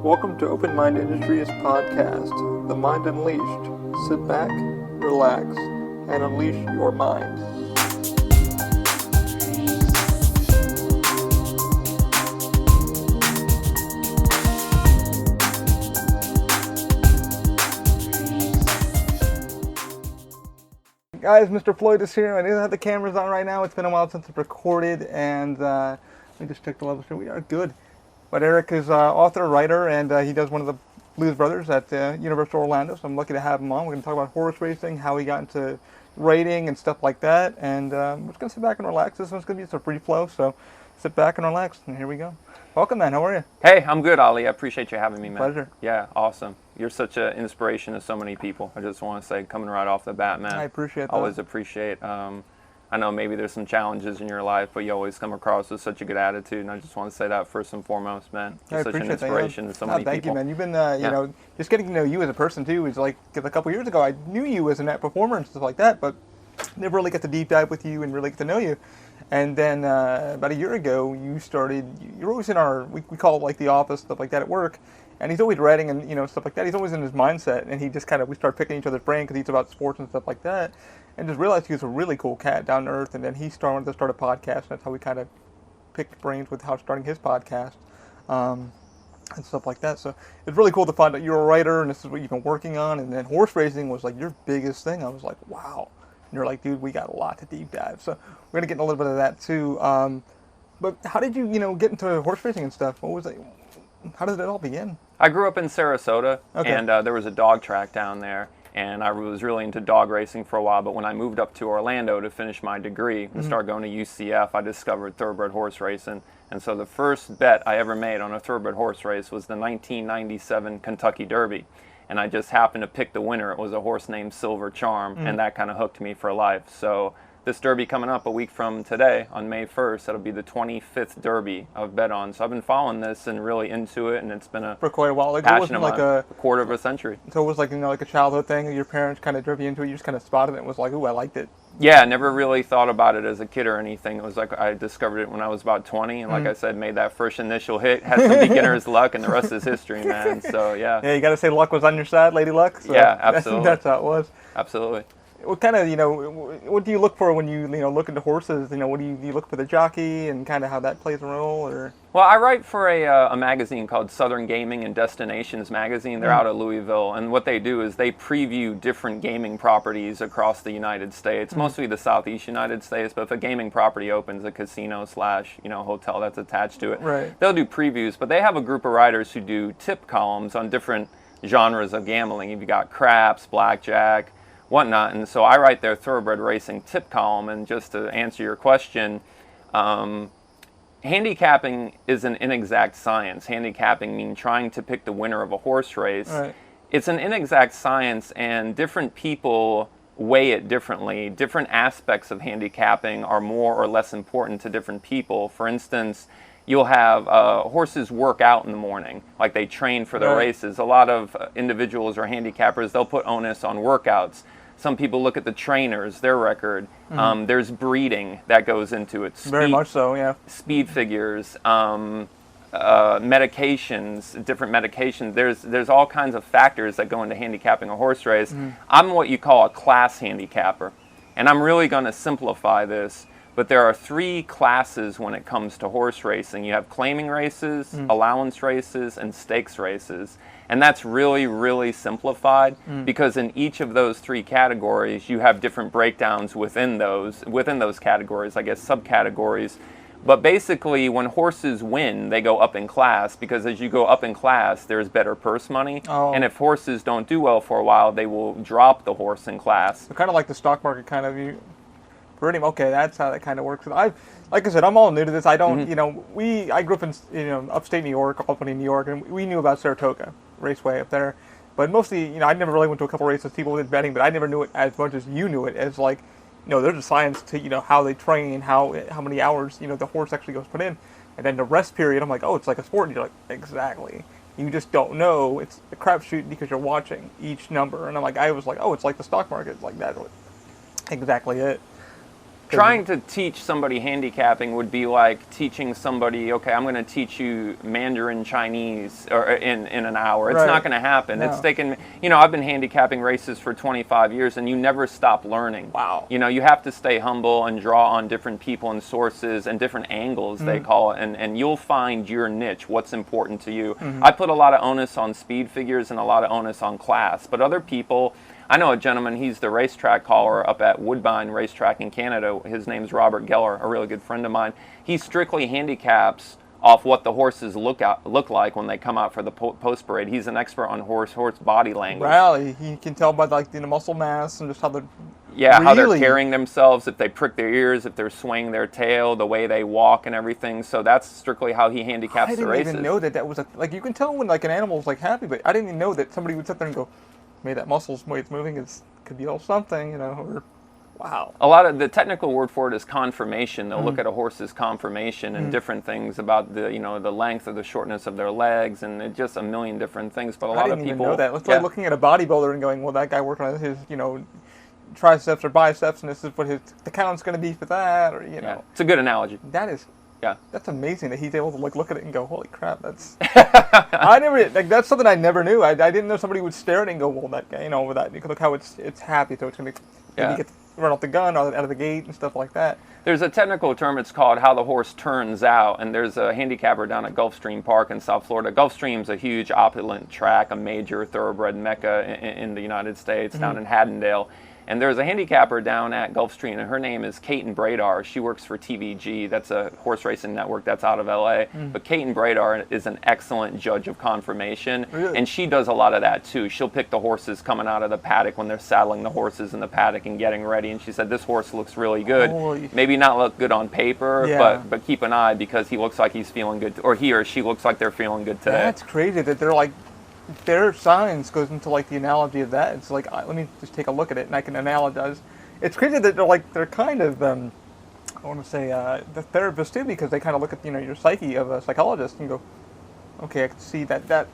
Welcome to Open Mind Industries podcast, The Mind Unleashed. Sit back, relax, and unleash your mind. Guys, Mr. Floyd is here. I didn't have the cameras on right now. It's been a while since I've recorded, and let me just check the levels here. We are good. But Eric is author, writer, and he does one of the Blues Brothers at Universal Orlando, so I'm lucky to have him on. We're going to talk about horse racing, how he got into rating and stuff like that, and we're just going to sit back and relax. This one's going to be a free flow, so sit back and relax, and here we go. Welcome, man. How are you? Hey, I'm good, Ali. I appreciate you having me, man. Pleasure. Yeah, awesome. You're such an inspiration to so many people. I just want to say, coming right off the bat, man. I appreciate that. Always appreciate. I know maybe there's some challenges in your life, but you always come across with such a good attitude, and I just want to say that first and foremost, man. You're such an inspiration to so many people. Thank you, man. You've been, you know, just getting to know you as a person, too, is like, because a couple years ago, I knew you as a net performer and stuff like that, but never really got to deep dive with you and really get to know you. And then about a year ago, you're always in our, we call it like the office, stuff like that at work, and he's always writing and, you know, stuff like that. He's always in his mindset, and he just kind of, we start picking each other's brain because he's about sports and stuff like that, and just realized he was a really cool cat, down to earth, and then he wanted to start a podcast, and that's how we kind of picked brains with how starting his podcast, and stuff like that. So it's really cool to find out you're a writer, and this is what you've been working on, and then horse racing was like your biggest thing. I was like, wow. And you're like, dude, we got a lot to deep dive. So we're going to get in a little bit of that too. But how did you, get into horse racing and stuff? What was it? How did it all begin? I grew up in Sarasota, and there was a dog track down there, and I was really into dog racing for a while. But when I moved up to Orlando to finish my degree and start going to UCF, I discovered thoroughbred horse racing. And so the first bet I ever made on a thoroughbred horse race was the 1997 Kentucky Derby. And I just happened to pick the winner. It was a horse named Silver Charm, and that kind of hooked me for life. So this Derby coming up a week from today, on May 1st, that'll be the 25th Derby I've bet on. So I've been following this and really into it, and it's been for quite a while. Like, passion of like a quarter of a century. So it was like, like a childhood thing. Your parents kind of drove you into it. You just kind of spotted it and was like, ooh, I liked it. Yeah, I never really thought about it as a kid or anything. It was like I discovered it when I was about 20, and like I said, made that first initial hit, had some beginner's luck, and the rest is history, man. So, yeah. Yeah, you got to say luck was on your side, Lady Luck. So yeah, absolutely. That's how it was. Absolutely. What kind of, what do you look for when you, look into horses? What do you look for the jockey and kind of how that plays a role? Or? Well, I write for a magazine called Southern Gaming and Destinations Magazine. They're out of Louisville, and what they do is they preview different gaming properties across the United States, mostly the Southeast United States, but if a gaming property opens, a casino / hotel that's attached to it, right, they'll do previews, but they have a group of writers who do tip columns on different genres of gambling. You've got craps, blackjack, whatnot, and so I write their thoroughbred racing tip column. And just to answer your question, handicapping is an inexact science. Handicapping means trying to pick the winner of a horse race. Right. It's an inexact science, and different people weigh it differently. Different aspects of handicapping are more or less important to different people. For instance, you'll have horses work out in the morning, like they train for their races. A lot of individuals or handicappers, they'll put onus on workouts. Some people look at the trainers, their record. There's breeding that goes into it. Very much so, yeah. Speed figures, medications, different medications. There's all kinds of factors that go into handicapping a horse race. I'm what you call a class handicapper, and I'm really going to simplify this. But there are 3 classes when it comes to horse racing. You have claiming races, allowance races, and stakes races. And that's really, really simplified because in each of those 3 categories, you have different breakdowns within those categories, I guess subcategories. But basically, when horses win, they go up in class because as you go up in class, there's better purse money. Oh. And if horses don't do well for a while, they will drop the horse in class. So kind of like the stock market kind of view. Okay, that's how that kind of works. Like I said, I'm all new to this. I don't, I grew up in, upstate New York, Albany, New York, and we knew about Saratoga Raceway up there. But mostly, I never really went to a couple races. People did betting, but I never knew it as much as you knew it. As like, there's a science to, how they train, how many hours, the horse actually goes put in. And then the rest period, I'm like, oh, it's like a sport. And you're like, exactly. You just don't know. It's a crapshoot because you're watching each number. And I was like, oh, it's like the stock market. It's like that. Exactly it. Trying to teach somebody handicapping would be like teaching somebody, okay, I'm going to teach you Mandarin Chinese or in an hour. It's not going to happen. No. It's taken, I've been handicapping races for 25 years, and you never stop learning. Wow. You have to stay humble and draw on different people and sources and different angles, they call it, and you'll find your niche, what's important to you. I put a lot of onus on speed figures and a lot of onus on class, but other people, I know a gentleman, he's the racetrack caller up at Woodbine Racetrack in Canada. His name's Robert Geller, a really good friend of mine. He strictly handicaps off what the horses look like when they come out for the post parade. He's an expert on horse body language. Really? He can tell by the muscle mass and just how they're... Yeah, how they're carrying themselves, if they prick their ears, if they're swinging their tail, the way they walk and everything. So that's strictly how he handicaps the races. I didn't even know that was you can tell when an animal's happy, but I didn't even know that somebody would sit there and go, maybe that muscle's way it's moving could be all something, or wow. A lot of the technical word for it is conformation. They'll look at a horse's conformation and different things about the the length or the shortness of their legs and just a million different things. But a lot of people I didn't even know that. It's like looking at a bodybuilder and going, well, that guy working on his triceps or biceps, and this is what the count's going to be for that, or Yeah. It's a good analogy. That is. Yeah, that's amazing that he's able to look at it and go, "Holy crap!" That's that's something I never knew. I didn't know somebody would stare at it and go, "Well, that guy, with that, look how it's happy, so it's going to get to run off the gun out of the gate and stuff like that." There's a technical term. It's called how the horse turns out, and there's a handicapper down at Gulfstream Park in South Florida. Gulfstream's a huge opulent track, a major thoroughbred mecca in the United States, down in Haddondale. And there's a handicapper down at Gulfstream, and her name is Katen Bradar. She works for TVG. That's a horse racing network that's out of LA. But Katen Bradar is an excellent judge of conformation, and she does a lot of that too. She'll pick the horses coming out of the paddock when they're saddling the horses in the paddock and getting ready. And she said, this horse looks really good. Maybe not look good on paper, but keep an eye because he looks like he's feeling good, or he or she looks like they're feeling good today. That's crazy that they're their science goes into the analogy of that. It's let me just take a look at it and I can analogize. It's crazy that they're kind of I want to say the therapists too, because they kind of look at your psyche of a psychologist and go, okay, I can see that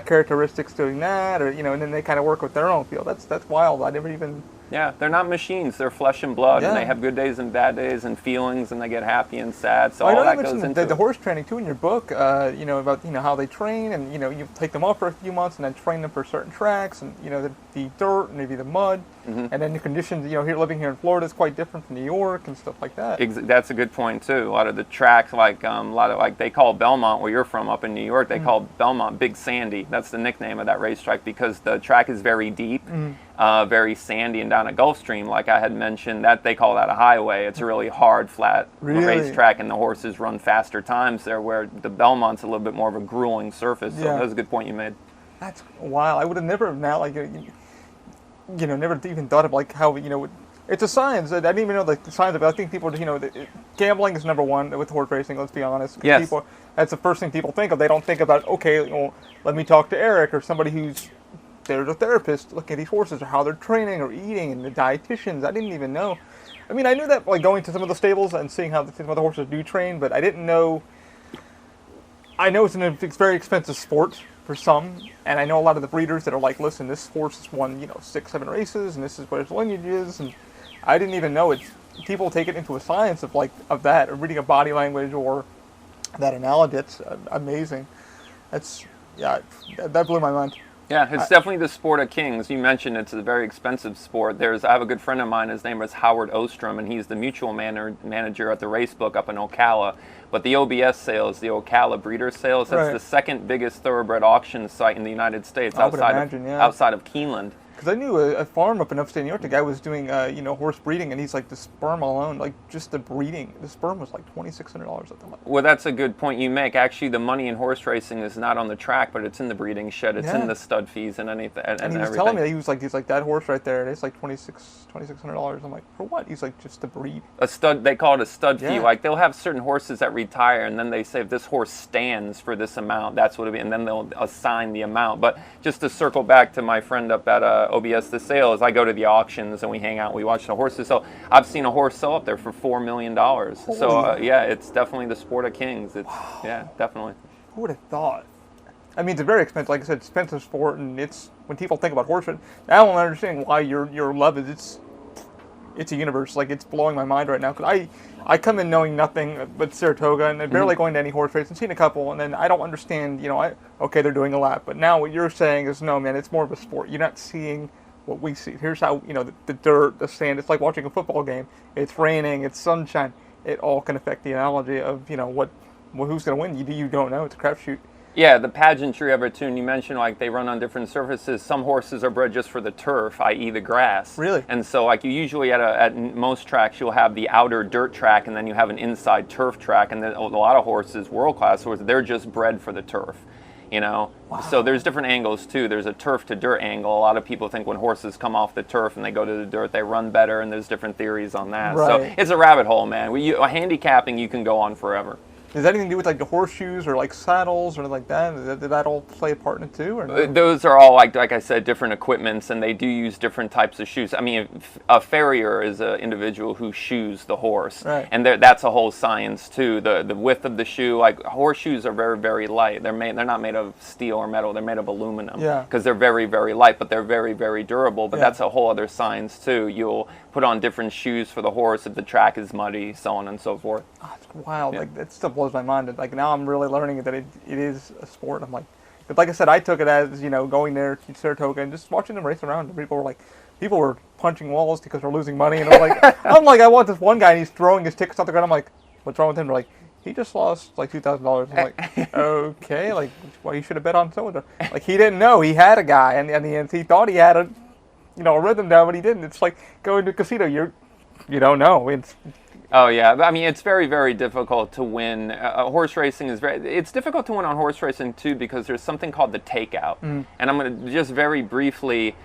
characteristics doing that, or and then they kind of work with their own field. That's wild. I never even. Yeah, they're not machines. They're flesh and blood, and they have good days and bad days and feelings, and they get happy and sad. So all that goes into the horse training too in your book. About how they train, and you take them off for a few months and then train them for certain tracks, and the dirt, and maybe the mud, and then the conditions. Here living here in Florida is quite different from New York and stuff like that. That's a good point too. A lot of the tracks, they call Belmont, where you're from, up in New York, they call Belmont Big Sandy. That's the nickname of that racetrack because the track is very deep. Very sandy, and down at Gulfstream, like I had mentioned, that they call that a highway. It's a really hard, flat racetrack, and the horses run faster times there, where the Belmont's a little bit more of a grueling surface. So that was a good point you made. That's wild. I would have never never even thought of how it's a science. I didn't even know the science of it. I think people gambling is number one with horse racing. Let's be honest. Yes. That's the first thing people think of. They don't think about let me talk to Eric or somebody who's. There's a therapist looking at these horses or how they're training or eating, and the dietitians. I didn't even know. I mean, I knew that going to some of the stables and seeing how some of the horses do train, but I didn't know. I know it's a very expensive sport for some, and I know a lot of the breeders that are listen, this horse has won 6-7 races, and this is what its lineage is, and I didn't even know it. People take it into a science of that, or reading a body language or that analogy. It's amazing. That blew my mind. Yeah, it's definitely the sport of kings. You mentioned it's a very expensive sport. I have a good friend of mine, his name is Howard Ostrom, and he's the mutual manager at the Racebook up in Ocala. But the OBS sales, the Ocala breeder sales, that's the second biggest thoroughbred auction site in the United States outside of Keeneland. Because I knew a farm up in upstate New York, the guy was doing, horse breeding, and he's the sperm alone, just the breeding, the sperm was $2,600 at the moment. Well, that's a good point you make. Actually, the money in horse racing is not on the track, but it's in the breeding shed. It's in the stud fees and anything. And he was telling me that he's like that horse right there, and it's $2,600. I'm like, for what? He's just to breed. A stud, they call it a stud fee. They'll have certain horses that retire, and then they say if this horse stands for this amount, that's what it'll be, and then they'll assign the amount. But just to circle back to my friend up at OBS the sales, I go to the auctions and we hang out and we watch the horses. So I've seen a horse sell up there for $4 million. So it's definitely the sport of kings. It's definitely. Who would have thought? I mean, it's a very expensive, like I said, expensive sport, and it's when people think about horse racing, now I'm understanding why your love is. it's a universe. Like, it's blowing my mind right now because I come in knowing nothing but Saratoga and barely going to any horse race and seen a couple, and then I don't understand. Okay, they're doing a lap, but now what you're saying is no, man. It's more of a sport. You're not seeing what we see. Here's how the dirt, the sand. It's like watching a football game. It's raining. It's sunshine. It all can affect the analogy of who's going to win. You don't know. It's a crapshoot. Yeah, the pageantry of it too. And you mentioned like they run on different surfaces. Some horses are bred just for the turf, i.e. the grass. Really? And so like you usually at most tracks you'll have the outer dirt track and then you have an inside turf track. And then a lot of horses, world class horses, they're just bred for the turf. Wow. So there's different angles too. There's a turf to dirt angle. A lot of people think when horses come off the turf and they go to the dirt, they run better, and there's different theories on that. Right. So it's a rabbit hole, man. Handicapping you can go on forever. Does that anything to do with like the horseshoes or like saddles or like that? Did that all play a part in it too? Or no? Those are all like I said, different equipments, and they do use different types of shoes. I mean, a farrier is an individual who shoes the horse, right. And that's a whole science too. The width of the shoe, like horseshoes are very, very light. They're not made of steel or metal. They're made of aluminum. Yeah. Because they're very, very light, but they're very, very durable. But that's a whole other science too. You'll put on different shoes for the horse if the track is muddy, so on and so forth. Oh, it's wild. Yeah. Like that stuff blows my mind. Like now I'm really learning that it is a sport. I'm like, but like I said, I took it as going there to Saratoga and just watching them race around. And people were punching walls because they're losing money, and I'm like, I want this one guy, and he's throwing his tickets on the ground. I'm like, what's wrong with him? They're like, he just lost like $2,000. I'm like, okay, like, well, you should have bet on so and so. Like he didn't know he had a guy, and he thought he had a rhythm down, but he didn't. It's like going to a casino. You don't know. Oh yeah, I mean it's very, very difficult to win. Horse racing it's difficult to win on horse racing too because there's something called the takeout. And I'm going to just very briefly,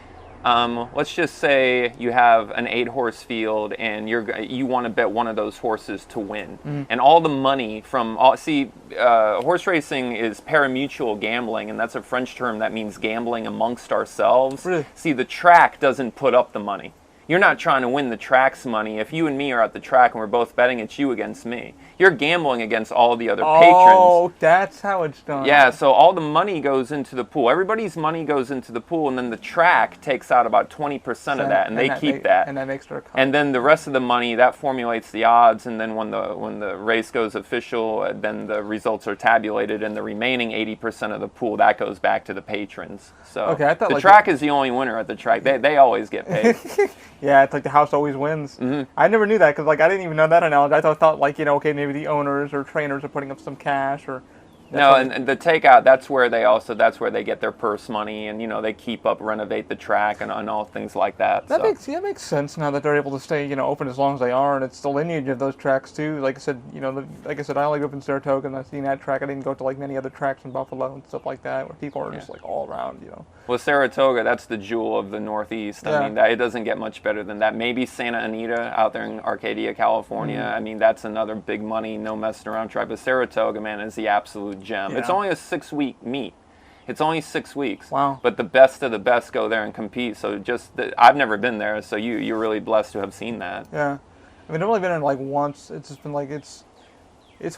let's just say you have an 8-horse field and you want to bet one of those horses to win. And all the money from horse racing is parimutuel gambling, and that's a French term that means gambling amongst ourselves. Really? See, the track doesn't put up the money. You're not trying to win the track's money. If you and me are at the track and we're both betting, it's you against me. You're gambling against all the other patrons. Oh, that's how it's done. Yeah, so all the money goes into the pool. Everybody's money goes into the pool, and then the track takes out about 20% of that, and they keep that. And that makes their cut. And then the rest of the money, that formulates the odds, and then when the race goes official, then the results are tabulated, and the remaining 80% of the pool, that goes back to the patrons. So okay, I thought the track is the only winner at the track. They always get paid. Yeah, it's like the house always wins. I never knew that because I didn't even know that analogy. I thought okay, maybe the owners or trainers are putting up some cash or. No, and the takeout, that's where they get their purse money, and they keep up, renovate the track, and all things like that. That makes sense now that they're able to stay open as long as they are, and it's the lineage of those tracks too. Like I said, I only grew up in Saratoga, and I've seen that track. I didn't go to like many other tracks in Buffalo and stuff like that, where people are just like all around. Well, Saratoga, that's the jewel of the Northeast. I mean, it doesn't get much better than that. Maybe Santa Anita out there in Arcadia, California. I mean, that's another big money, no messing around track. But Saratoga, man, is the absolute gem. It's only a 6-week meet. It's only 6 weeks. Wow. But the best of the best go there and compete. So I've never been there, so you're really blessed to have seen that. Yeah. I mean, I've only been in like once. It's just been like, it's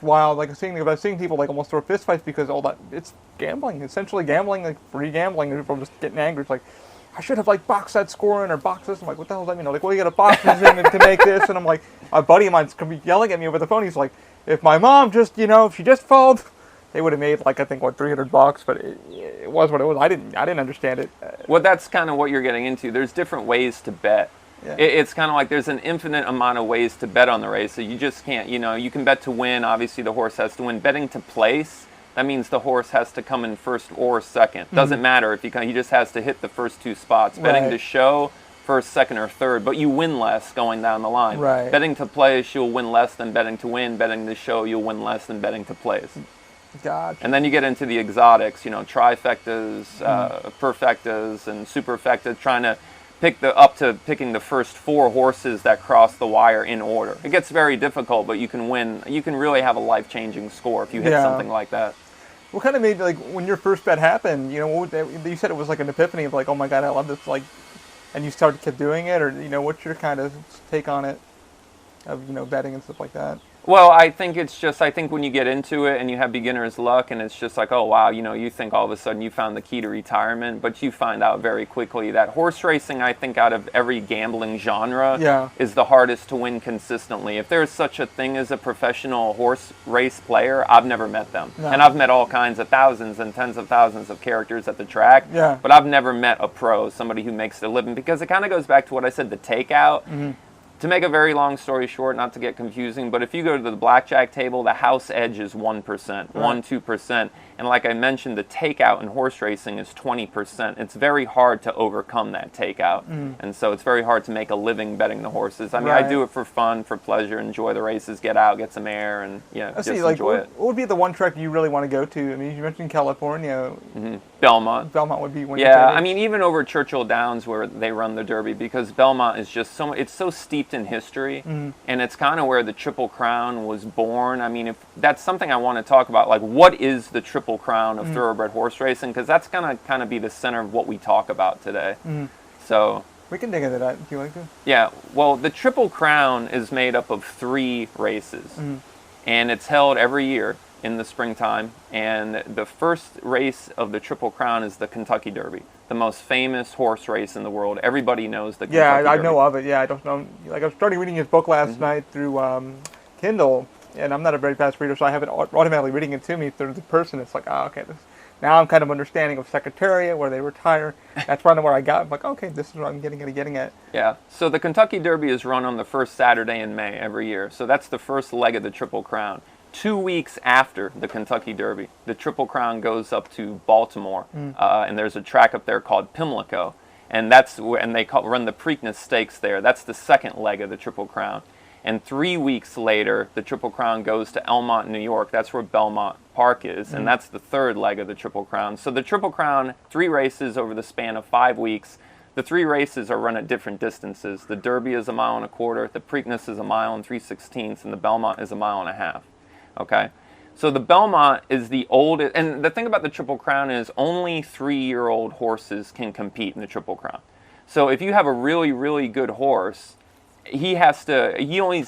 wild. Like I've seen people like almost throw fist fights because all that, it's gambling, essentially gambling, like free gambling, and people are just getting angry. It's like, I should have like boxed that score in or boxed this. I'm like, what the hell does that mean? Like, well, you got to box this in to make this. And I'm like, a buddy of mine's gonna be yelling at me over the phone. He's like, if my mom just, if she just followed, they would have made like, I think $300, but it was what it was. I didn't understand it. Well, that's kind of what you're getting into. There's different ways to bet. Yeah. It's kind of like there's an infinite amount of ways to bet on the race. So you just can't, you can bet to win. Obviously, the horse has to win. Betting to place, that means the horse has to come in first or second. Doesn't matter if he just has to hit the first 2 spots. Right. Betting to show, first, second, or third, but you win less going down the line. Right. Betting to place, you'll win less than betting to win. Betting to show, you'll win less than betting to place. Gotcha. And then you get into the exotics, trifectas, perfectas, and superfecta, trying to picking the first 4 horses that cross the wire in order. It gets very difficult, but you can win. You can really have a life-changing score if you hit something like that. What kind of made, like, when your first bet happened, you said it was like an epiphany of like, oh my God, I love this, like, and you kept doing it, or, what's your kind of take on it, of, betting and stuff like that? Well, I think it's just, I think when you get into it and you have beginner's luck and it's just like, oh, wow, you think all of a sudden you found the key to retirement, but you find out very quickly that horse racing, I think out of every gambling genre, is the hardest to win consistently. If there's such a thing as a professional horse race player, I've never met them. No. And I've met all kinds of thousands and tens of thousands of characters at the track, but I've never met a pro, somebody who makes a living, because it kind of goes back to what I said, the takeout. Mm-hmm. To make a very long story short, not to get confusing, but if you go to the blackjack table, the house edge is 1%, 2%. And like I mentioned, the takeout in horse racing is 20%. It's very hard to overcome that takeout. And so it's very hard to make a living betting the horses. I mean, I do it for fun, for pleasure, enjoy the races, get out, get some air, and just enjoy it. What would be the one track you really want to go to? I mean, you mentioned California. Belmont. Belmont would be one. Yeah, I mean, even over Churchill Downs where they run the Derby, because Belmont is just it's so steeped in history, and it's kind of where the Triple Crown was born. I mean, if that's something I want to talk about, like what is the Triple Crown of thoroughbred horse racing, because that's going to kind of be the center of what we talk about today. So we can dig into that if you like to. Yeah, well, the Triple Crown is made up of 3 races, and it's held every year in the springtime, and the first race of the Triple Crown is the Kentucky Derby, the most famous horse race in the world. Everybody knows the Kentucky Derby. I know of it. Yeah, I don't know. Like I was starting reading his book last night through Kindle, and I'm not a very fast reader, so I have it automatically reading it to me through the person. It's like, okay, now I'm kind of understanding of Secretariat, where they retire. That's kind of where I got. I'm like, okay, this is what I'm getting at. Yeah. So the Kentucky Derby is run on the first Saturday in May every year. So that's the first leg of the Triple Crown. 2 weeks after the Kentucky Derby, the Triple Crown goes up to Baltimore, and there's a track up there called Pimlico, and they run the Preakness Stakes there. That's the second leg of the Triple Crown. And 3 weeks later, the Triple Crown goes to Elmont, New York. That's where Belmont Park is, and that's the third leg of the Triple Crown. So the Triple Crown, 3 races over the span of 5 weeks. The 3 races are run at different distances. The Derby is 1.25 miles, the Preakness is 1 3/16 miles, and the Belmont is 1.5 miles. Okay, so the Belmont is the oldest, and the thing about the Triple Crown is only 3-year-old horses can compete in the Triple Crown. So if you have a really, really good horse, he only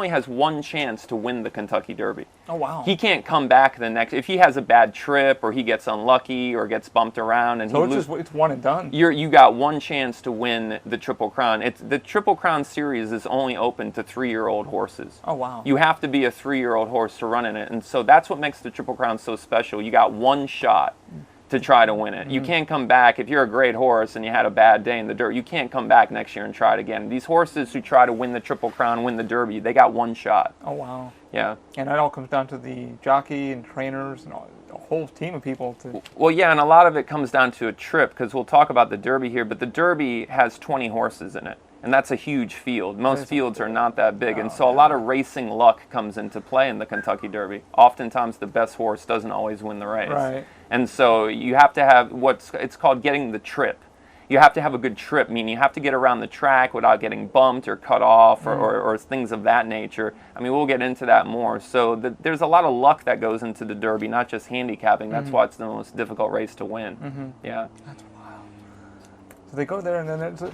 has one chance to win the Kentucky Derby. Oh, wow. He can't come back if he has a bad trip or he gets unlucky or gets bumped around and it's one and done. You got one chance to win the Triple Crown. The Triple Crown series is only open to 3-year-old horses. Oh, wow. You have to be a 3-year-old horse to run in it, and so that's what makes the Triple Crown so special. You got one shot to try to win it. You can't come back. If you're a great horse and you had a bad day in the dirt, you can't come back next year and try it again. These horses who try to win the Triple Crown, win the Derby, they got one shot. Oh, wow. Yeah. And that all comes down to the jockey and trainers and a whole team of people. Well, yeah, and a lot of it comes down to a trip, because we'll talk about the Derby here, but the Derby has 20 horses in it. And that's a huge field. Most fields are not that big, and so a lot of racing luck comes into play in the Kentucky Derby. Oftentimes the best horse doesn't always win the race. Right. And so you have to have it's called getting the trip. You have to have a good trip, meaning you have to get around the track without getting bumped or cut off or things of that nature. I mean, we'll get into that more. So there's a lot of luck that goes into the Derby, not just handicapping. That's why it's the most difficult race to win. Yeah. That's wild. So they go there, and then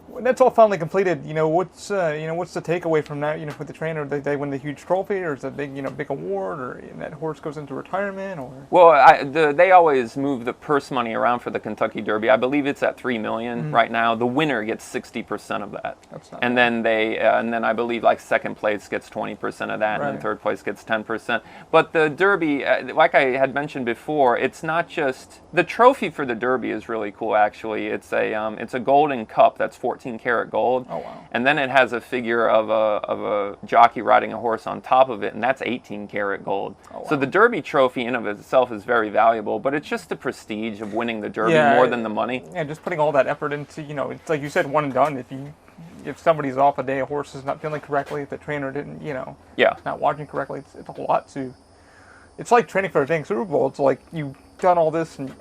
when that's all finally completed, what's the takeaway from that? For the trainer, they win the huge trophy, or is it a big award, or that horse goes into retirement, or? Well, they always move the purse money around for the Kentucky Derby. I believe it's at $3 million right now. The winner gets 60% of that, and bad. Then I believe second place gets 20% of that, and then third place gets 10%. But the Derby, like I had mentioned before, it's not just the trophy for the Derby is really cool. Actually, it's a golden cup that's 14-karat gold. Oh, wow. And then it has a figure of a jockey riding a horse on top of it, and that's 18-karat gold. Oh, wow. So the Derby trophy in of itself is very valuable, but it's just the prestige of winning the Derby more than the money. Yeah, just putting all that effort into, it's like you said, one and done. If somebody's off a day, a horse is not feeling correctly, if the trainer didn't, not watching correctly, it's a lot to. It's like training for a dang Super Bowl. It's like you've done all this and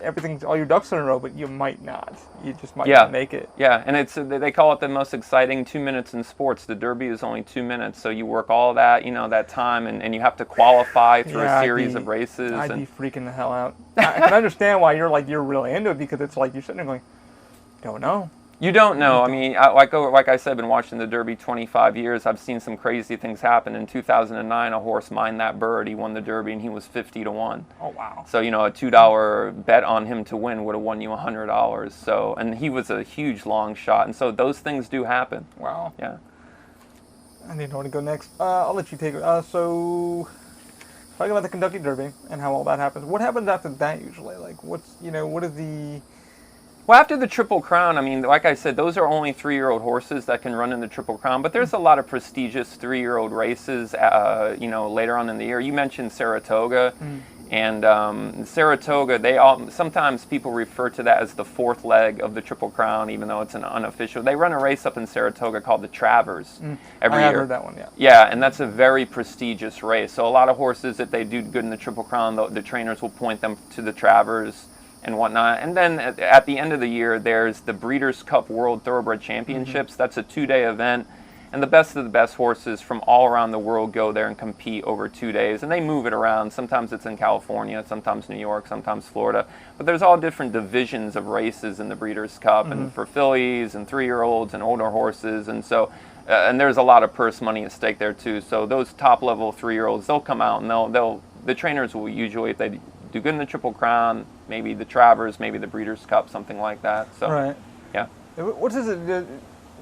all your ducks in a row, but you might not. You just might not make it. Yeah, and they call it the most exciting 2 minutes in sports. The Derby is only 2 minutes, so you work all that, that time, and you have to qualify through a series of races. I'd be freaking the hell out. I can understand why you're really into it, because it's like you're sitting there going, don't know. You don't know. I mean, like I said, I've been watching the Derby 25 years. I've seen some crazy things happen. In 2009, a horse mined that bird. He won the Derby, and he was 50-1. Oh, wow. So, you know, a $2 bet on him to win would have won you $100. So, and he was a huge long shot. And so those things do happen. Wow. Yeah. I didn't know where to go next. I'll let you take it. So, talking about the Kentucky Derby and how all that happens. What happens after that usually? Like, what is the... Well, after the Triple Crown, I mean, like I said, those are only 3-year-old horses that can run in the Triple Crown. But there's a lot of prestigious 3-year-old races, later on in the year. You mentioned Saratoga. And Saratoga, sometimes people refer to that as the fourth leg of the Triple Crown, even though it's an unofficial. They run a race up in Saratoga called the Travers every year. I heard that one, yeah. Yeah, and that's a very prestigious race. So a lot of horses, if they do good in the Triple Crown, the trainers will point them to the Travers and whatnot. And then at the end of the year, there's the Breeders' Cup World Thoroughbred Championships. That's a 2-day event. And the best of the best horses from all around the world go there and compete over 2 days. And they move it around. Sometimes it's in California, sometimes New York, sometimes Florida. But there's all different divisions of races in the Breeders' Cup, and for fillies and 3-year-olds and older horses. And so, and there's a lot of purse money at stake there too. So those top-level 3-year-olds, they'll come out and the trainers will usually, if they do good in the Triple Crown, maybe the Travers, maybe the Breeders' Cup, something like that. So, right. Yeah. What is it?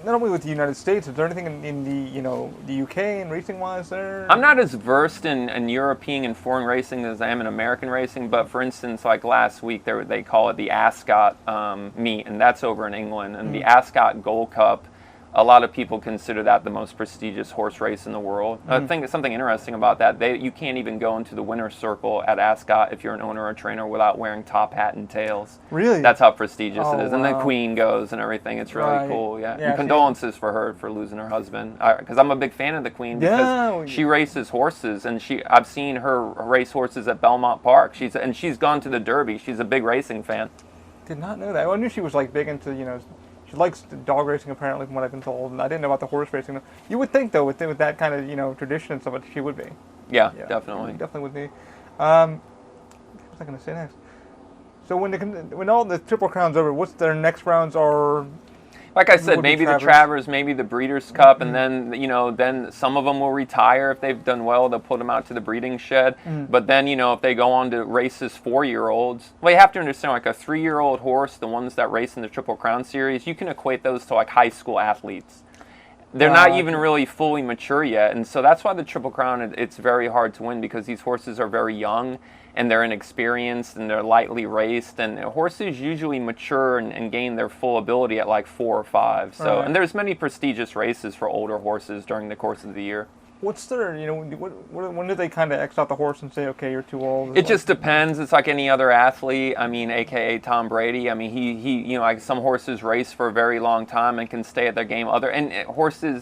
Not only with the United States, is there anything in the UK and racing wise there? I'm not as versed in European and foreign racing as I am in American racing, but for instance, like last week, they call it the Ascot meet, and that's over in England. And the Ascot Gold Cup, a lot of people consider that the most prestigious horse race in the world. I think something interesting about that, you can't even go into the winner's circle at Ascot if you're an owner or trainer without wearing top hat and tails. Really? That's how prestigious it is. Wow. And the Queen goes and everything. It's really cool. Yeah. Yeah, and condolences for her for losing her husband. Because I'm a big fan of the Queen because she races horses, and I've seen her race horses at Belmont Park. She's gone to the Derby. She's a big racing fan. Did not know that. I knew she was like big into She likes dog racing, apparently, from what I've been told, and I didn't know about the horse racing. You would think, though, with that kind of tradition and stuff, she would be. Yeah, definitely. Definitely would be. What was I going to say next? So when all the Triple Crown's over, what's their next rounds are? Like I said, maybe the Travers, maybe the Breeders' Cup, and then some of them will retire if they've done well. They'll put them out to the breeding shed. But then, if they go on to races 4-year-olds, well, you have to understand, like a 3-year-old horse, the ones that race in the Triple Crown Series, you can equate those to like high school athletes. They're not even really fully mature yet, and so that's why the Triple Crown, it's very hard to win because these horses are very young and they're inexperienced and they're lightly raced, and horses usually mature and gain their full ability at like 4 or 5. So, and there's many prestigious races for older horses during the course of the year. What's their, when do they kind of X out the horse and say, okay, you're too old? It just depends. It's like any other athlete. I mean, AKA Tom Brady. I mean, he like some horses race for a very long time and can stay at their game.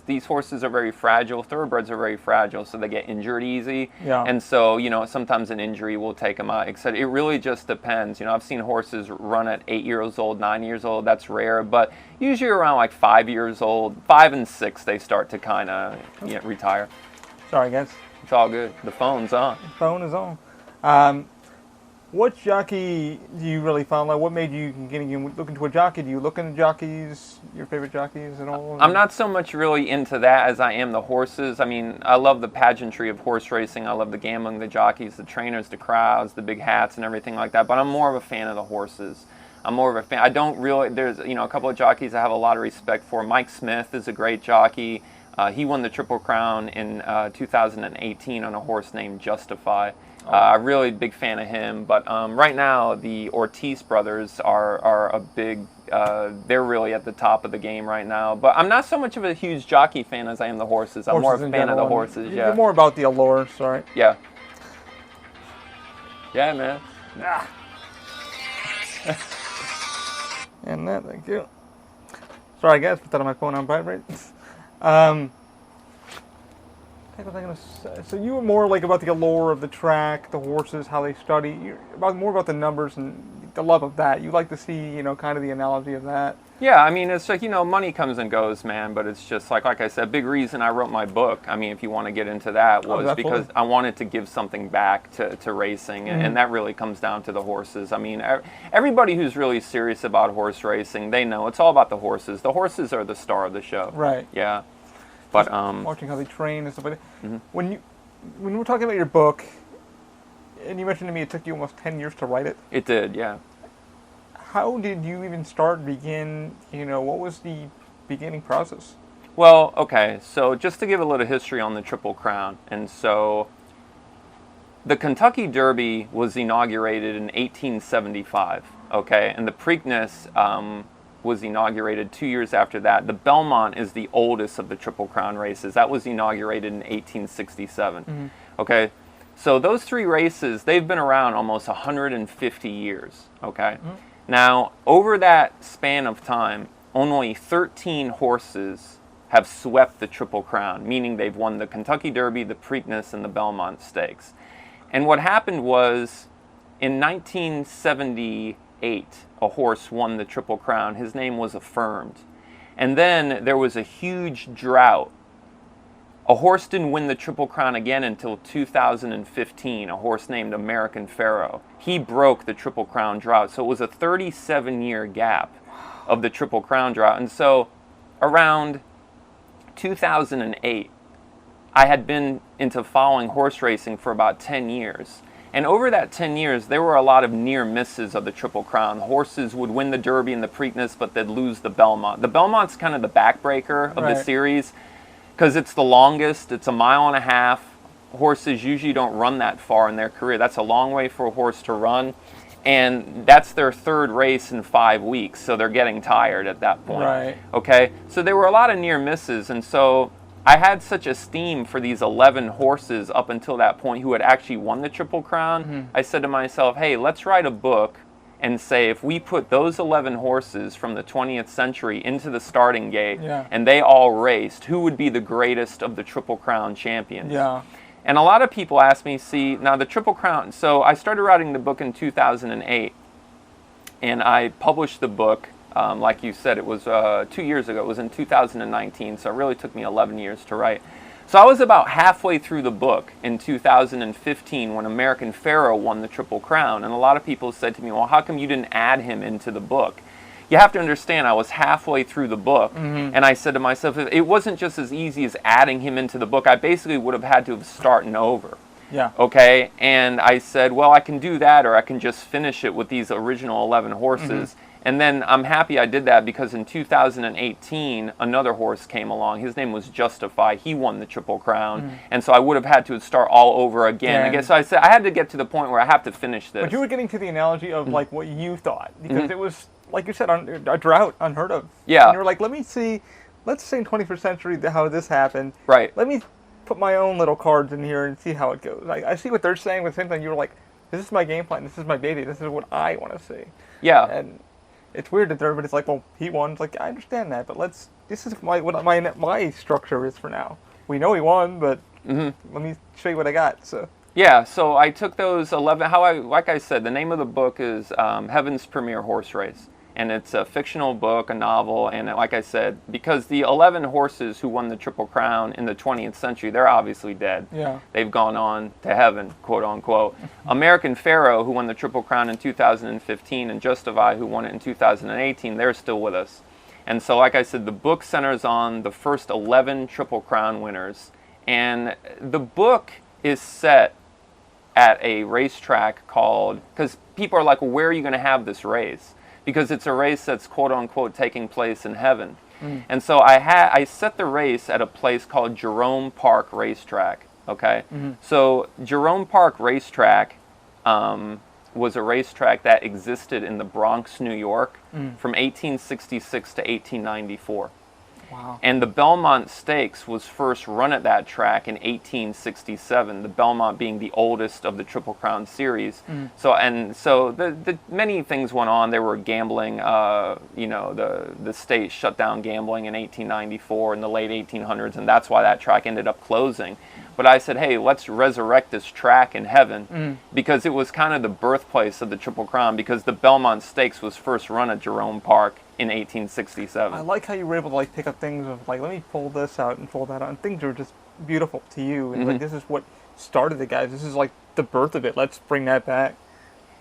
These horses are very fragile. Thoroughbreds are very fragile, so they get injured easy. Yeah. And so, sometimes an injury will take them out. Except it really just depends. I've seen horses run at 8 years old, 9 years old. That's rare, but usually around like 5 years old, 5 and 6, they start to kind of retire. Sorry, guys. It's all good. The phone's on. The phone is on. What jockey do you really follow? What made you look into a jockey? Do you look into jockeys, your favorite jockeys and all? I'm not so much really into that as I am the horses. I mean, I love the pageantry of horse racing. I love the gambling, the jockeys, the trainers, the crowds, the big hats and everything like that. But I'm more of a fan of the horses. I'm more of a fan. I don't really, there's, a couple of jockeys I have a lot of respect for. Mike Smith is a great jockey. He won the Triple Crown in 2018 on a horse named Justify. I'm really big fan of him. But right now, the Ortiz brothers are a big, they're really at the top of the game right now. But I'm not so much of a huge jockey fan as I am the horses. I'm more of a fan of the horses, You're more about the allure, sorry. Yeah. Yeah, man. Ah. And that, thank you. Sorry, guys, put that on my phone on vibrate. What was I going to say? So you were more like about the allure of the track, the horses, how they study. You're more about the numbers and the love of that. You like to see, kind of the analogy of that. Yeah, I mean, it's like, money comes and goes, man, but it's just like I said, big reason I wrote my book, I mean, if you want to get into that, was because I wanted to give something back to racing, and that really comes down to the horses. I mean, everybody who's really serious about horse racing, they know it's all about the horses. The horses are the star of the show. Right. Yeah. But watching how they train and stuff like that. When we were talking about your book, and you mentioned to me it took you almost 10 years to write it. It did, yeah. How did you even begin, what was the beginning process? Well, okay, so just to give a little history on the Triple Crown. And so the Kentucky Derby was inaugurated in 1875, okay? And the Preakness was inaugurated 2 years after that. The Belmont is the oldest of the Triple Crown races. That was inaugurated in 1867, okay? So those three races, they've been around almost 150 years, okay? Now, over that span of time, only 13 horses have swept the Triple Crown, meaning they've won the Kentucky Derby, the Preakness, and the Belmont Stakes. And what happened was, in 1978, a horse won the Triple Crown. His name was Affirmed. And then there was a huge drought. A horse didn't win the Triple Crown again until 2015, a horse named American Pharoah. He broke the Triple Crown drought. So it was a 37-year gap of the Triple Crown drought. And so around 2008, I had been into following horse racing for about 10 years. And over that 10 years, there were a lot of near misses of the Triple Crown. Horses would win the Derby and the Preakness, but they'd lose the Belmont. The Belmont's kind of the backbreaker of the series because it's the longest. It's 1.5 miles. Horses usually don't run that far in their career. That's a long way for a horse to run. And that's their third race in 5 weeks, so they're getting tired at that point. Right. Okay? So there were a lot of near misses, and so I had such esteem for these 11 horses up until that point who had actually won the Triple Crown. I said to myself, hey, let's write a book and say if we put those 11 horses from the 20th century into the starting gate and they all raced, who would be the greatest of the Triple Crown champions? Yeah. And a lot of people ask me, see, now the Triple Crown, so I started writing the book in 2008, and I published the book, like you said, it was 2 years ago. It was in 2019, so it really took me 11 years to write. So I was about halfway through the book in 2015 when American Pharoah won the Triple Crown, and a lot of people said to me, well, how come you didn't add him into the book? You have to understand, I was halfway through the book, and I said to myself, it wasn't just as easy as adding him into the book. I basically would have had to have started over. Yeah. Okay? And I said, well, I can do that, or I can just finish it with these original 11 horses. And then I'm happy I did that because in 2018, another horse came along. His name was Justify. He won the Triple Crown. And so I would have had to start all over again. I guess I said I had to get to the point where I have to finish this. But you were getting to the analogy of like what you thought, because it was, like you said, a drought unheard of. Yeah. And you were like, let's say in 21st century how this happened. Right. Let me put my own little cards in here and see how it goes. I see what they're saying, but at the same time, you were like, this is my game plan. This is my baby. This is what I want to see. Yeah. And it's weird that everybody's like, well, he won. It's like, I understand that, but this is what my structure is for now. We know he won, but let me show you what I got. So. Yeah, so I took those 11, like I said, the name of the book is Heaven's Premier Horse Race. And it's a fictional book, a novel, and like I said, because the 11 horses who won the Triple Crown in the 20th century, they're obviously dead. Yeah. They've gone on to heaven, quote unquote. American Pharoah, who won the Triple Crown in 2015, and Justify, who won it in 2018, they're still with us. And so, like I said, the book centers on the first 11 Triple Crown winners. And the book is set at a racetrack called, because people are like, well, where are you going to have this race? Because it's a race that's quote-unquote taking place in heaven. And so I set the race at a place called Jerome Park Racetrack, okay? So Jerome Park Racetrack was a racetrack that existed in the Bronx, New York from 1866 to 1894. Wow. And the Belmont Stakes was first run at that track in 1867, the Belmont being the oldest of the Triple Crown series. So the many things went on. There were gambling, the state shut down gambling in 1894 in the late 1800s, and that's why that track ended up closing. But I said, hey, let's resurrect this track in heaven, because it was kind of the birthplace of the Triple Crown, because the Belmont Stakes was first run at Jerome Park in 1867. I like how you were able to like pick up things of like, let me pull this out and pull that out, and things are just beautiful to you, and like this is what started it, guys. This is like the birth of it. Let's bring that back.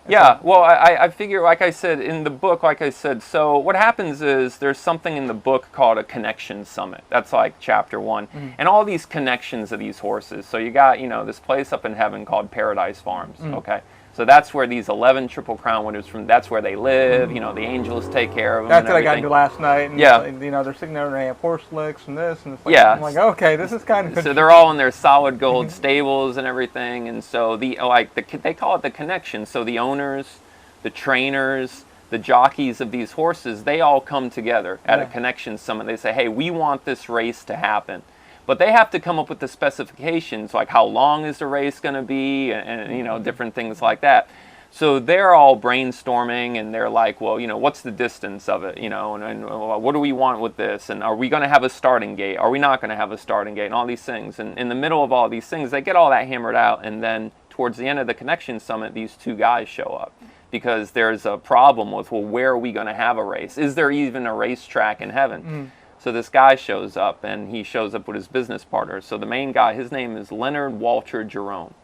Yeah, well, I figure, like I said, in the book, so what happens is there's something in the book called a connection summit. That's like chapter 1. And all these connections of these horses. So you got, this place up in heaven called Paradise Farms, okay? So that's where these 11 Triple Crown winners that's where they live. The angels take care of them. That's what I got into last night. And they're sitting there and they have horse licks and this. And it's like, I'm like, okay, this is kind of... So they're all in their solid gold stables and everything. And so they call it the connection. So the owners, the trainers, the jockeys of these horses, they all come together at a connection summit. They say, hey, we want this race to happen. But they have to come up with the specifications, like how long is the race going to be, and different things like that. So they're all brainstorming, and they're like, well, what's the distance of it, and what do we want with this, and are we going to have a starting gate? Are we not going to have a starting gate? And all these things. And in the middle of all these things, they get all that hammered out, and then towards the end of the Connection Summit, these two guys show up. Because there's a problem with, well, where are we going to have a race? Is there even a racetrack in heaven? So this guy shows up, and he shows up with his business partner. So the main guy, his name is Leonard Walter Jerome.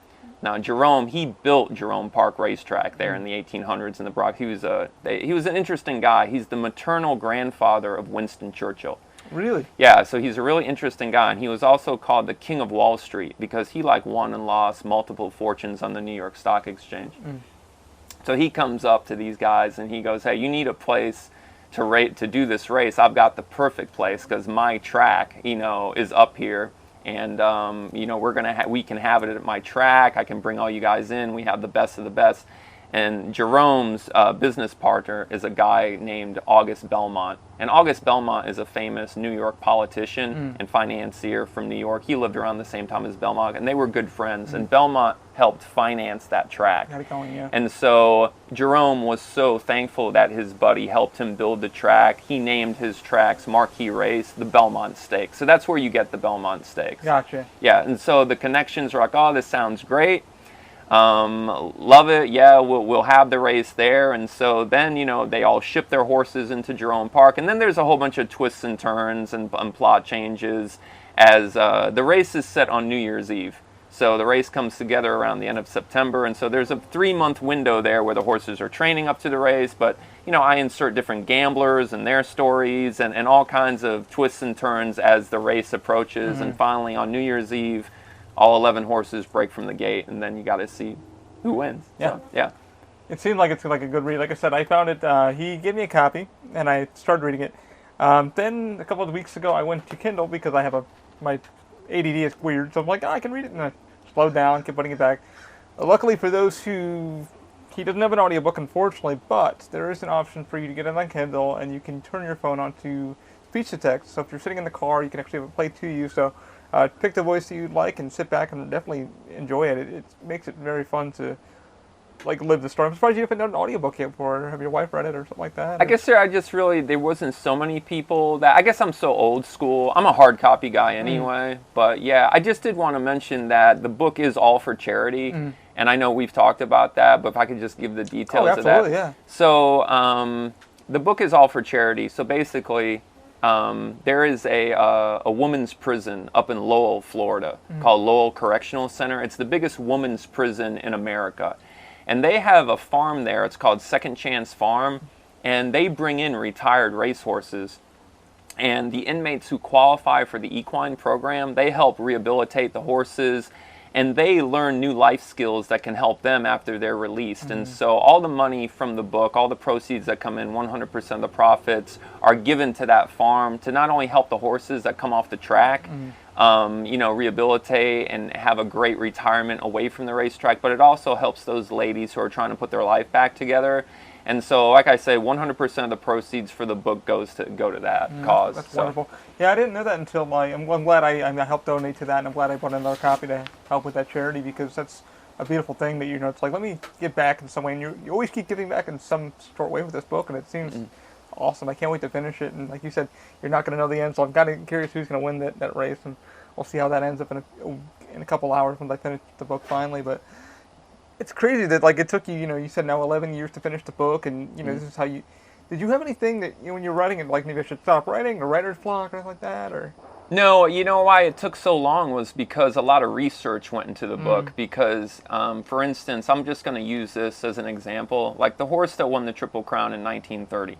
Now Jerome, he built Jerome Park Racetrack there in the 1800s in the Bronx. He was an interesting guy. He's the maternal grandfather of Winston Churchill. Really? Yeah, so he's a really interesting guy, and he was also called the King of Wall Street because he won and lost multiple fortunes on the New York Stock Exchange. So he comes up to these guys, and he goes, hey, you need a place to do this race. I've got the perfect place because my track, is up here, and we can have it at my track. I can bring all you guys in. We have the best of the best. And Jerome's business partner is a guy named August Belmont. And August Belmont is a famous New York politician and financier from New York. He lived around the same time as Belmont, and they were good friends. And Belmont helped finance that track. Got it going, yeah. And so Jerome was so thankful that his buddy helped him build the track. He named his track's marquee race the Belmont Stakes. So that's where you get the Belmont Stakes. Gotcha. Yeah, and so the connections are like, oh, this sounds great. Love it. Yeah, we'll have the race there. And so then, they all ship their horses into Jerome Park. And then there's a whole bunch of twists and turns and plot changes as the race is set on New Year's Eve. So the race comes together around the end of September. And so there's a 3-month window there where the horses are training up to the race. But, I insert different gamblers and their stories and all kinds of twists and turns as the race approaches. And finally, on New Year's Eve, all 11 horses break from the gate, and then you got to see who wins. Yeah. So, yeah. It seemed like it's like a good read. Like I said, I found it. He gave me a copy, and I started reading it. Then a couple of weeks ago, I went to Kindle because I have my ADD is weird, so I'm like, I can read it, and I slowed down, kept putting it back. Luckily for those who, he doesn't have an audiobook, unfortunately, but there is an option for you to get it on Kindle, and you can turn your phone on to speech to text. So if you're sitting in the car, you can actually have it play to you. So pick the voice that you'd like and sit back and definitely enjoy it. It makes it very fun to live the story. I'm surprised you haven't done an audiobook yet before. Have your wife read it or something like that? I guess there wasn't so many people that, I guess I'm so old school. I'm a hard copy guy anyway. But yeah, I just did want to mention that the book is all for charity. And I know we've talked about that, but if I could just give the details of that. Absolutely, yeah. So the book is all for charity. So basically, there is a women's prison up in Lowell, Florida, called Lowell Correctional Center. It's the biggest women's prison in America. And they have a farm there. It's called Second Chance Farm. And they bring in retired racehorses. And the inmates who qualify for the equine program, they help rehabilitate the horses. And they learn new life skills that can help them after they're released. And so all the money from the book, all the proceeds that come in, 100% of the profits, are given to that farm to not only help the horses that come off the track, rehabilitate and have a great retirement away from the racetrack, but it also helps those ladies who are trying to put their life back together. And so, like I say, 100% of the proceeds for the book go to that cause. That's wonderful. Yeah, I didn't know that until I'm glad I helped donate to that, and I'm glad I bought another copy to help with that charity, because that's a beautiful thing that, it's like, let me give back in some way. And you always keep giving back in some short way with this book, and it seems awesome. I can't wait to finish it. And like you said, you're not going to know the end, so I'm kind of curious who's going to win that race, and we'll see how that ends up in a couple hours once I finished the book finally. But it's crazy that like it took you, you said now 11 years to finish the book, and this is how you. Did you have anything that when you're writing it, like maybe I should stop writing, or writer's block, or anything like that, or? No, you know why it took so long was because a lot of research went into the book. Because, for instance, I'm just going to use this as an example. Like the horse that won the Triple Crown in 1930,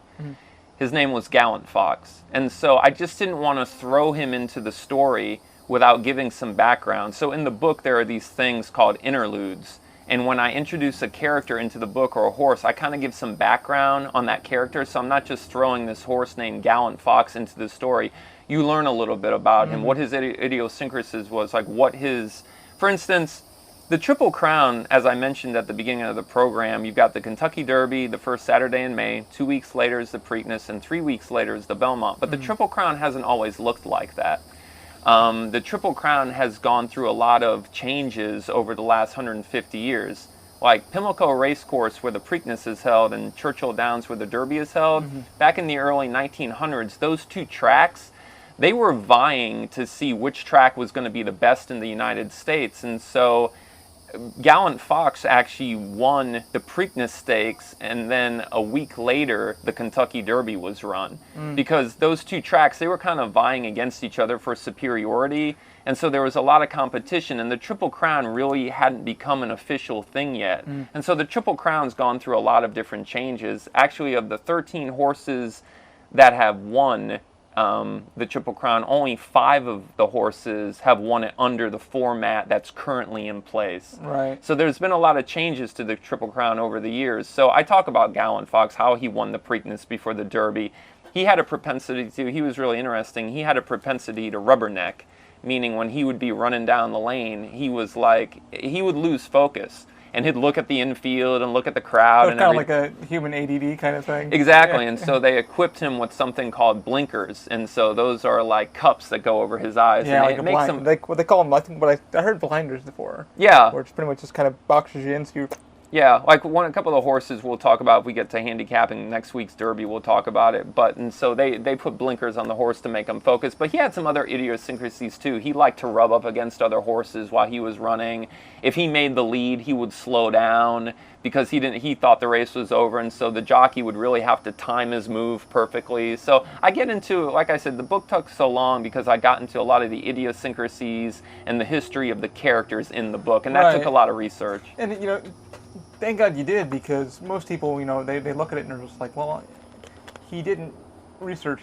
his name was Gallant Fox. And so I just didn't want to throw him into the story without giving some background. So in the book, there are these things called interludes. And when I introduce a character into the book or a horse, I kind of give some background on that character. So I'm not just throwing this horse named Gallant Fox into the story. You learn a little bit about him, what his idiosyncrasies was, like what his, for instance, the Triple Crown, as I mentioned at the beginning of the program, you've got the Kentucky Derby the first Saturday in May, 2 weeks later is the Preakness, and 3 weeks later is the Belmont. But the Triple Crown hasn't always looked like that. The Triple Crown has gone through a lot of changes over the last 150 years. Like Pimlico Racecourse, where the Preakness is held, and Churchill Downs, where the Derby is held, back in the early 1900s, those two tracks, they were vying to see which track was going to be the best in the United States. And so Gallant Fox actually won the Preakness Stakes, and then a week later the Kentucky Derby was run. Because those two tracks, they were kind of vying against each other for superiority. And so there was a lot of competition, and the Triple Crown really hadn't become an official thing yet. And so the Triple Crown's gone through a lot of different changes. Actually, of the 13 horses that have won the Triple Crown, only 5 of the horses have won it under the format that's currently in place. Right. So there's been a lot of changes to the Triple Crown over the years. So I talk about Gallant Fox, how he won the Preakness before the Derby. He had a propensity to, he was really interesting, he had a propensity to rubberneck, meaning when he would be running down the lane, he was like, he would lose focus. And he'd look at the infield and look at the crowd. So it's kind of like a human ADD kind of thing. Exactly, yeah. And so they equipped him with something called blinkers, and so those are like cups that go over his eyes. Yeah, and like a blind. What they call them, I think, I heard blinders before. Yeah. Where it's pretty much just kind of boxes you in, so you. Yeah, like a couple of the horses we'll talk about if we get to handicapping next week's Derby, we'll talk about it. And so they put blinkers on the horse to make him focus. But he had some other idiosyncrasies too. He liked to rub up against other horses while he was running. If he made the lead, he would slow down because he thought the race was over, and so the jockey would really have to time his move perfectly. So I get into, like I said, the book took so long because I got into a lot of the idiosyncrasies and the history of the characters in the book, and that took a lot of research. And thank God you did, because most people, they look at it and they're just like, well, he didn't research.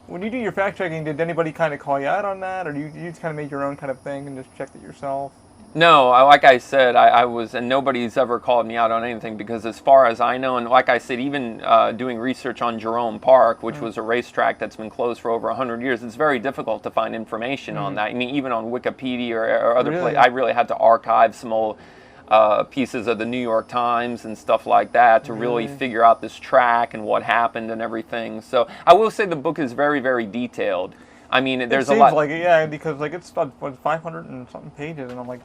When you do your fact checking, did anybody kind of call you out on that, or you just kind of made your own kind of thing and just checked it yourself? No, like I said, I was, and nobody's ever called me out on anything, because as far as I know, and like I said, even doing research on Jerome Park, which was a racetrack that's been closed for over 100 years, it's very difficult to find information on that. I mean, even on Wikipedia or other places, I really had to archive some old pieces of the New York Times and stuff like that to really figure out this track and what happened and everything. So I will say the book is very, very detailed. I mean, there's a lot. It seems like it, yeah, because like it's about 500 and something pages, and I'm like,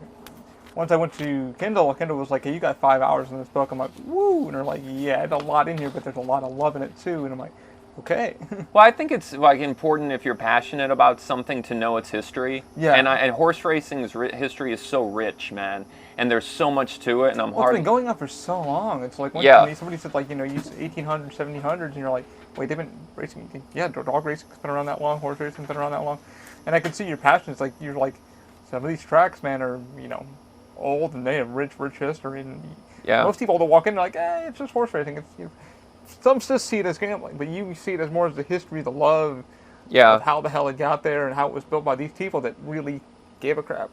once I went to Kindle was like, hey, you got 5 hours in this book. I'm like, woo, and they're like, yeah, there's a lot in here, but there's a lot of love in it too, and I'm like, okay. Well, I think it's like important if you're passionate about something to know its history. Yeah. And horse racing's history is so rich, man. And there's so much to it, and it's been going on for so long. It's like when somebody said like, use 1800s, 1700s, and you're like, wait, they've been racing. Yeah, dog racing's been around that long. Horse racing's been around that long. And I could see your passion. It's like you're like, some of these tracks, man, are old and they have rich history. And most people that walk in are like, it's just horse racing. It's some just see it as gambling, but you see it as more as the history, the love, of how the hell it got there and how it was built by these people that really gave a crap.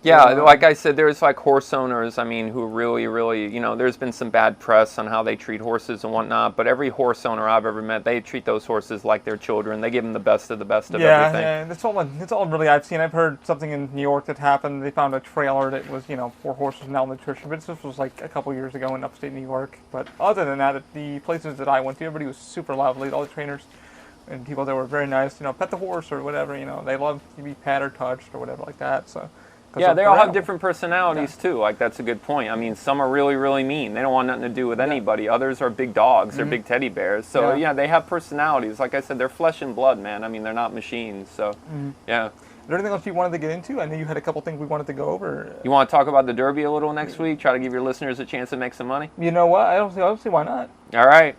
Yeah, like I said, there's like horse owners, I mean, who really, really, there's been some bad press on how they treat horses and whatnot, but every horse owner I've ever met, they treat those horses like their children. They give them the best of everything. Yeah, that's all really I've seen. I've heard something in New York that happened. They found a trailer that was, for horses and malnutrition, but this was like a couple years ago in upstate New York. But other than that, at the places that I went to, everybody was super lovely. All the trainers and people that were very nice, pet the horse or whatever, they love to be pet or touched or whatever like that, so. Yeah, they all have different personalities too. Like, that's a good point. I mean, some are really, really mean. They don't want nothing to do with anybody. Others are big dogs. They're big teddy bears. So, they have personalities. Like I said, they're flesh and blood, man. I mean, they're not machines. So, yeah. there anything else you wanted to get into? I know you had a couple things we wanted to go over. You want to talk about the Derby a little next week? Try to give your listeners a chance to make some money? You know what? I don't see why not. All right.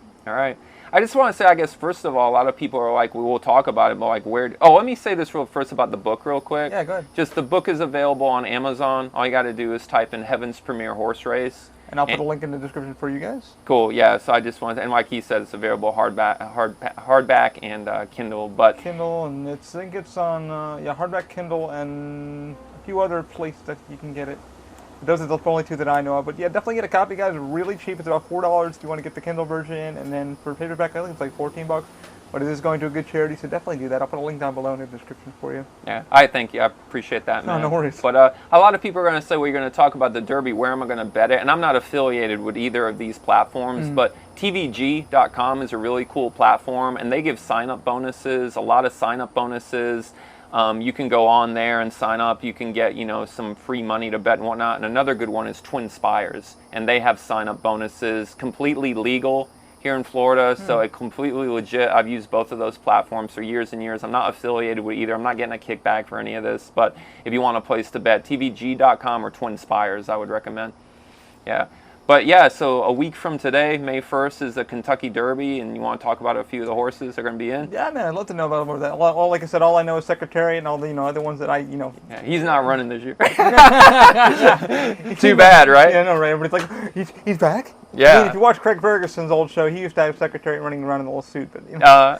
I just want to say, I guess, first of all, a lot of people are like, we will talk about it, but like, where... Oh, let me say this first about the book real quick. Yeah, go ahead. Just the book is available on Amazon. All you got to do is type in Heaven's Premier Horse Race. And I'll put a link in the description for you guys. Cool, yeah. So I just wanted to, and like he said, it's available hardback and Kindle. But Kindle, and I think it's on hardback, Kindle, and a few other places that you can get it. Those are the only two that I know of. But yeah, definitely get a copy, guys. Really cheap. It's about $4 if you want to get the Kindle version, and then for paperback, I think it's like $14. But it is going to a good charity, so definitely do that. I'll put a link down below in the description for you. Yeah, I thank you. I appreciate that, man. No worries. But a lot of people are going to say, well, you're going to talk about the Derby. Where am I going to bet it? And I'm not affiliated with either of these platforms, but TVG.com is a really cool platform, and they give sign-up bonuses, a lot of sign-up bonuses. You can go on there and sign up. You can get, some free money to bet and whatnot. And another good one is Twin Spires, and they have sign-up bonuses, completely legal here in Florida, so it's completely legit. I've used both of those platforms for years and years. I'm not affiliated with either. I'm not getting a kickback for any of this, but if you want a place to bet, TVG.com or Twin Spires, I would recommend. Yeah. But yeah, so a week from today, May 1st, is the Kentucky Derby, and you want to talk about a few of the horses that are going to be in? Yeah, man, I'd love to know about more of that. Well, like I said, all I know is Secretary and all the other ones that Yeah, he's not running this year. Too bad, right? Yeah, no, right. Everybody's like, he's back? Yeah. I mean, if you watch Craig Ferguson's old show, he used to have Secretary running around in a little suit. But,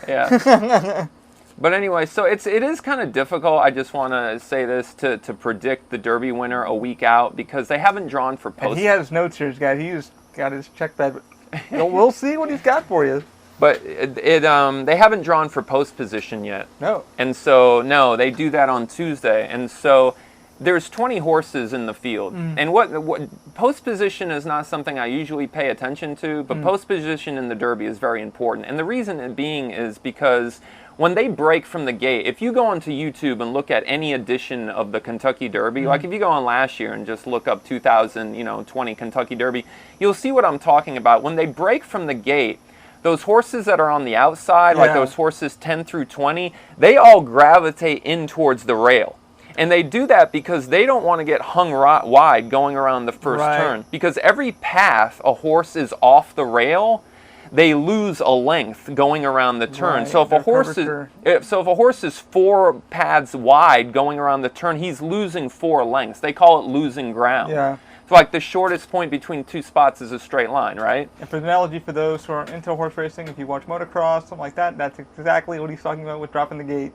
Yeah. But anyway, so it is kind of difficult, I just want to say this, to predict the Derby winner a week out, because they haven't drawn for post. And he has notes here, guys. He's got his check bag. We'll see what he's got for you. But they haven't drawn for post position yet. No. And so, no, they do that on Tuesday. And so there's 20 horses in the field. And what post position is not something I usually pay attention to, but post position in the Derby is very important. And the reason it being is because when they break from the gate, if you go onto YouTube and look at any edition of the Kentucky Derby, like if you go on last year and just look up 2020 Kentucky Derby, you'll see what I'm talking about. When they break from the gate, those horses that are on the outside, like those horses 10 through 20, they all gravitate in towards the rail. And they do that because they don't want to get hung wide going around the first turn. Because every path a horse is off the rail, they lose a length going around the turn. So if a horse is 4 paths wide going around the turn, he's losing 4 lengths. They call it losing ground. Yeah. So like the shortest point between 2 spots is a straight line, right? And for an analogy for those who are into horse racing, if you watch motocross, something like that, that's exactly what he's talking about with dropping the gate.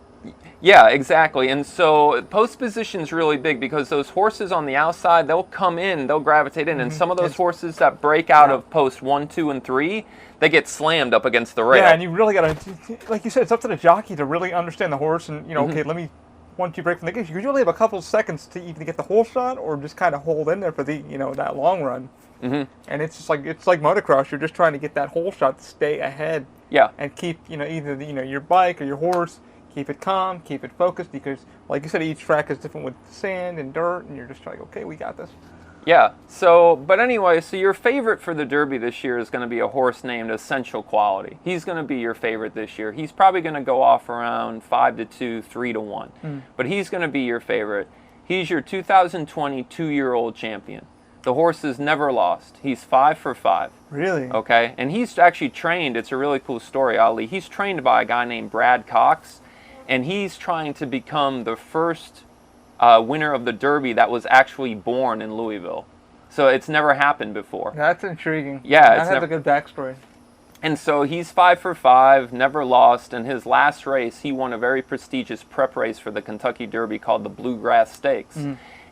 Yeah, exactly. And so post position is really big because those horses on the outside, they'll come in, they'll gravitate in. And some of those horses that break out of post 1, 2, and 3, they get slammed up against the rail. Yeah, and you really got to, like you said, it's up to the jockey to really understand the horse and, okay, once you break from the gate, you usually have a couple of seconds to either get the whole shot or just kind of hold in there for the, that long run. And it's just like, motocross. You're just trying to get that whole shot to stay ahead. Yeah. And keep, either, your bike or your horse, keep it calm, keep it focused, because, like you said, each track is different with sand and dirt, and you're just like, okay, we got this. Yeah, but anyway, so your favorite for the Derby this year is going to be a horse named Essential Quality. He's going to be your favorite this year. He's probably going to go off around 5-2, 3-1. But he's going to be your favorite. He's your 2020 2-year-old champion. The horse has never lost. He's 5 for 5. Really? Okay, and he's actually trained. It's a really cool story, Ali. He's trained by a guy named Brad Cox, and he's trying to become the first winner of the Derby that was actually born in Louisville. So it's never happened before. That's intriguing. Yeah. That has a good backstory. And so he's 5 for 5, never lost. In his last race, he won a very prestigious prep race for the Kentucky Derby called the Bluegrass Stakes.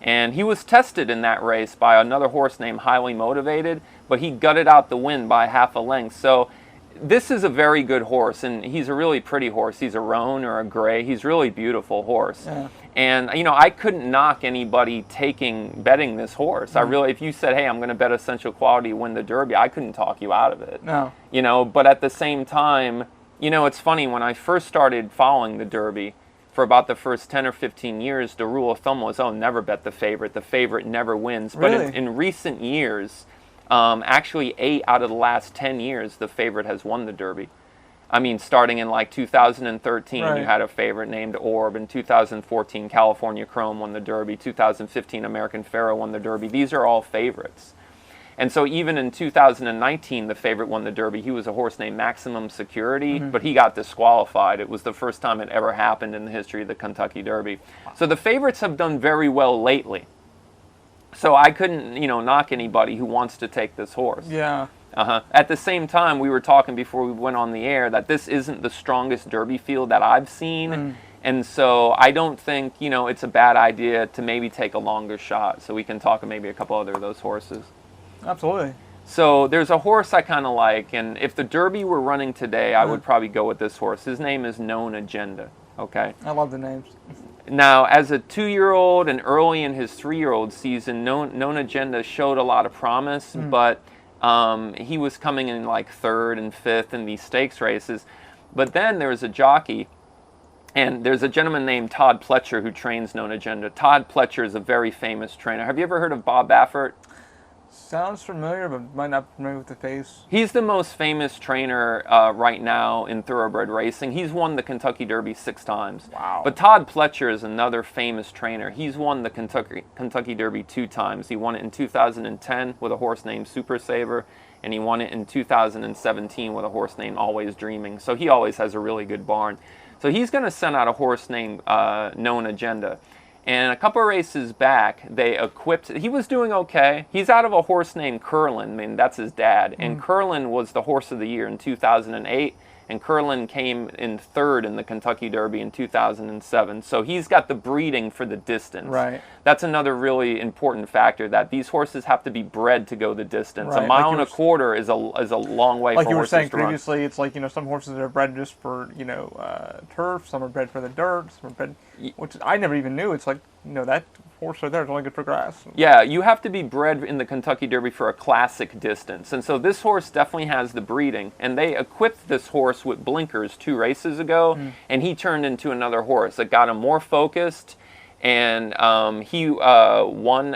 And he was tested in that race by another horse named Highly Motivated, but he gutted out the win by half a length. So this is a very good horse, and he's a really pretty horse. He's a roan or a gray. He's a really beautiful horse. Yeah. And, I couldn't knock anybody betting this horse. I really, if you said, hey, I'm going to bet Essential Quality to win the Derby, I couldn't talk you out of it. No. But at the same time, it's funny, when I first started following the Derby, for about the first 10 or 15 years, the rule of thumb was, never bet the favorite. The favorite never wins. Really? But in recent years, actually 8 out of the last 10 years, the favorite has won the Derby. I mean, starting in like 2013, Right. you had a favorite named Orb. In 2014, California Chrome won the Derby. 2015, American Pharoah won the Derby. These are all favorites. And so even in 2019, the favorite won the Derby. He was a horse named Maximum Security, but he got disqualified. It was the first time it ever happened in the history of the Kentucky Derby. So the favorites have done very well lately. So I couldn't, knock anybody who wants to take this horse. Yeah. At the same time, we were talking before we went on the air that this isn't the strongest Derby field that I've seen. And so I don't think, it's a bad idea to maybe take a longer shot. So we can talk maybe a couple other of those horses. Absolutely. So there's a horse I kind of like, and if the Derby were running today, I would probably go with this horse. His name is Known Agenda, okay? I love the names. Now, as a 2-year-old and early in his 3-year-old season, Known Agenda showed a lot of promise, but he was coming in like 3rd and 5th in these stakes races. But then there was a jockey, and there's a gentleman named Todd Pletcher who trains Known Agenda. Todd Pletcher is a very famous trainer. Have you ever heard of Bob Baffert? Sounds familiar, but might not be familiar with the face. He's the most famous trainer right now in thoroughbred racing. He's won the Kentucky Derby 6 times. Wow. But Todd Pletcher is another famous trainer. He's won the Kentucky Derby 2 times. He won it in 2010 with a horse named Super Saver, and he won it in 2017 with a horse named Always Dreaming. So he always has a really good barn. So he's going to send out a horse named Known Agenda. And a couple of races back, they equipped... He was doing okay. He's out of a horse named Curlin. I mean, that's his dad. And Curlin was the horse of the year in 2008. And Curlin came in 3rd in the Kentucky Derby in 2007. So he's got the breeding for the distance. Right. That's another really important factor, that these horses have to be bred to go the distance. Right. A mile and a quarter is a long way for horses to run. Like you were saying previously, it's like, some horses are bred just for, turf, some are bred for the dirt, some are bred, which I never even knew. It's like, that horse right there is only good for grass. Yeah, you have to be bred in the Kentucky Derby for a classic distance. And so this horse definitely has the breeding. And they equipped this horse with blinkers 2 races ago, and he turned into another horse. It got him more focused, and he won,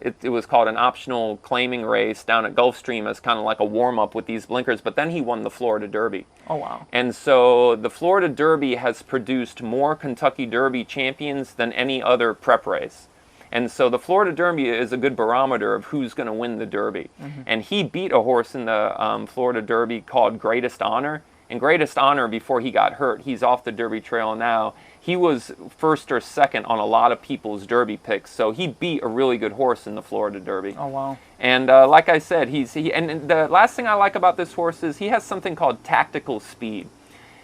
it was called an optional claiming race down at Gulfstream as kind of like a warm-up with these blinkers, but then he won the Florida Derby. Oh, wow. And so the Florida Derby has produced more Kentucky Derby champions than any other prep race. And so the Florida Derby is a good barometer of who's going to win the Derby. And he beat a horse in the Florida Derby called Greatest Honor. And Greatest Honor, before he got hurt, he's off the Derby trail now. He was 1st or 2nd on a lot of people's Derby picks. So he beat a really good horse in the Florida Derby. Oh, wow. And like I said, and the last thing I like about this horse is he has something called tactical speed.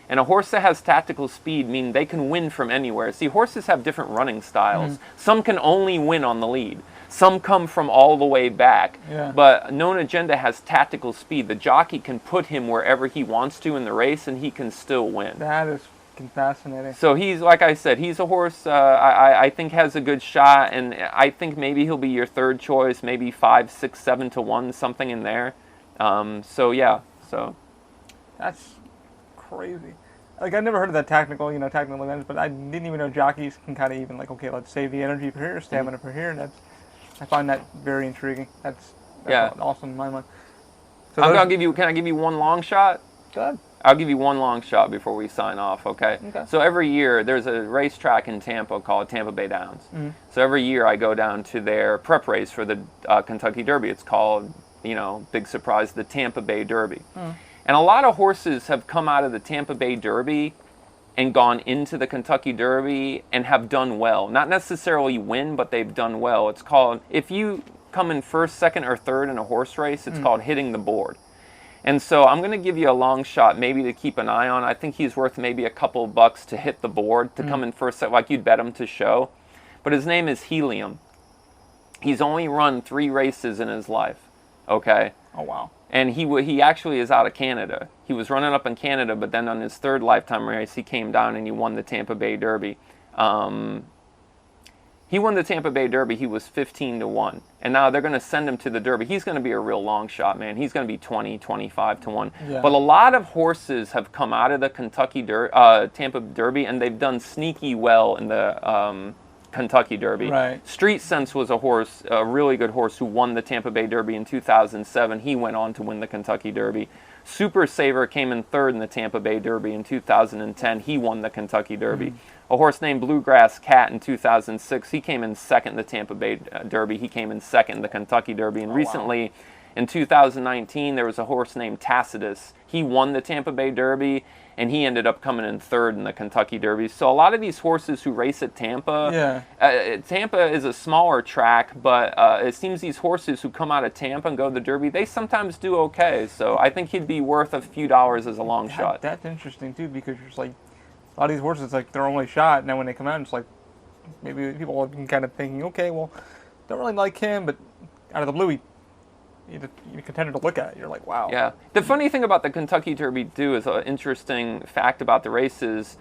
And a horse that has tactical speed means they can win from anywhere. See, horses have different running styles. Some can only win on the lead. Some come from all the way back. Yeah. But Known Agenda has tactical speed. The jockey can put him wherever he wants to in the race, and he can still win. That is fascinating. So he's, like I said, he's a horse I think has a good shot, and I think maybe he'll be your 3rd choice, maybe 5, 6, 7 to 1, something in there. So yeah, so. That's crazy. Like, I never heard of that technical advantage, but I didn't even know jockeys can kind of even, like, okay, let's save the energy for here, stamina for here, and I find that very intriguing. That's awesome in my mind. So can I give you one long shot? Go ahead. I'll give you one long shot before we sign off, okay? So every year, there's a racetrack in Tampa called Tampa Bay Downs. So every year I go down to their prep race for the Kentucky Derby. It's called, big surprise, the Tampa Bay Derby. And a lot of horses have come out of the Tampa Bay Derby and gone into the Kentucky Derby and have done well. Not necessarily win, but they've done well. It's called, if you come in 1st, 2nd, or 3rd in a horse race, it's called hitting the board. And so I'm going to give you a long shot maybe to keep an eye on. I think he's worth maybe a couple bucks to hit the board, to come in 1st, like you'd bet him to show. But his name is Helium. He's only run 3 races in his life, okay? Oh, wow. And he actually is out of Canada. He was running up in Canada, but then on his 3rd lifetime race, he came down and he won the Tampa Bay Derby. He won the Tampa Bay Derby. He was 15 to 1. And now they're going to send him to the Derby. He's going to be a real long shot, man. He's going to be 20, 25 to 1. Yeah. But a lot of horses have come out of the Tampa Derby, and they've done sneaky well in the Kentucky Derby. Right. Street Sense was a really good horse who won the Tampa Bay Derby in 2007. He went on to win the Kentucky Derby. Super Saver came in third in the Tampa Bay Derby in 2010. He won the Kentucky Derby. A horse named Bluegrass Cat in 2006. He came in second in the Tampa Bay Derby. He came in second in the Kentucky Derby. And recently, in 2019, there was a horse named Tacitus. He won the Tampa Bay Derby, and he ended up coming in third in the Kentucky Derby. So a lot of these horses who race at Tampa, Tampa is a smaller track, but it seems these horses who come out of Tampa and go to the Derby, they sometimes do okay. So I think he'd be worth a few dollars as a long shot. That's interesting, too, because you're just like, a lot of these horses, like, they're only shot, and then when they come out, it's like, maybe people have been kind of thinking, okay, well, don't really like him, but out of the blue, you're contended to look at. You're like, wow. Yeah. The funny thing about the Kentucky Derby, too, is an interesting fact about the race is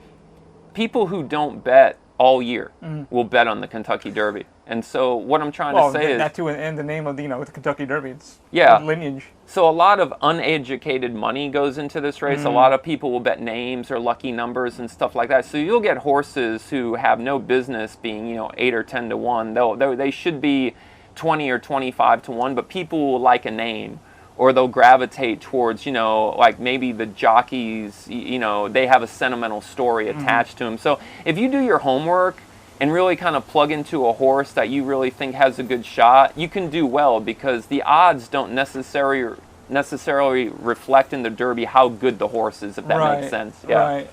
people who don't bet all year will bet on the Kentucky Derby. And so what I'm trying to say is... that too, and the name of the Kentucky Derby, it's lineage. So a lot of uneducated money goes into this race. A lot of people will bet names or lucky numbers and stuff like that. So you'll get horses who have no business being, 8 or 10 to 1. They should be 20 or 25 to 1, but people will like a name, or they'll gravitate towards, like maybe the jockeys, they have a sentimental story attached to them. So if you do your homework and really kind of plug into a horse that you really think has a good shot, you can do well, because the odds don't necessarily reflect in the Derby how good the horse is, if that makes sense. Yeah. Right.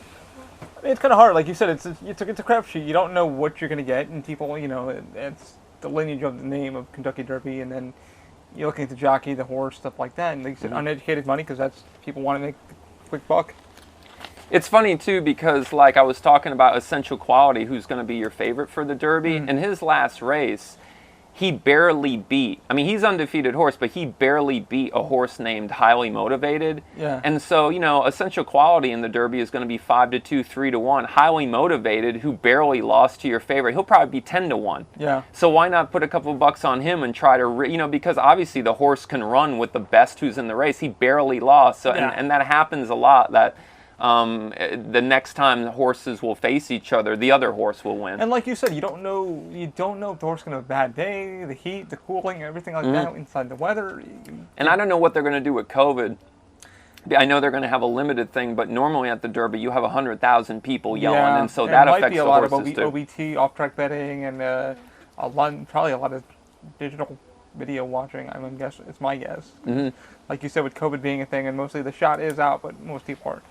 I mean, it's kind of hard. Like you said, it's a crapshoot. You don't know what you're going to get, and people, it's the lineage of the name of Kentucky Derby, and then you're looking at the jockey, the horse, stuff like that, and like you said, uneducated money, because that's people want to make a quick buck. It's funny, too, because like I was talking about Essential Quality, who's going to be your favorite for the Derby. In his last race, he barely beat, he's undefeated horse, but he barely beat a horse named Highly Motivated. Yeah. And so, Essential Quality in the Derby is going to be 5 to 2, 3 to 1. Highly Motivated, who barely lost to your favorite, he'll probably be 10 to 1. Yeah. So why not put a couple bucks on him and try to, because obviously the horse can run with the best who's in the race. He barely lost. So, and that happens a lot, that the next time the horses will face each other, the other horse will win. And like you said, you don't know if the horse is going to have a bad day, the heat, the cooling, everything like that, inside the weather. And I don't know what they're going to do with COVID. I know they're going to have a limited thing, but normally at the Derby you have 100,000 people yelling, and so that affects the horses too. OBT, off-track betting, and probably a lot of digital video watching. I'm guessing, it's my guess. Like you said, with COVID being a thing, and mostly the shot is out, but most people aren't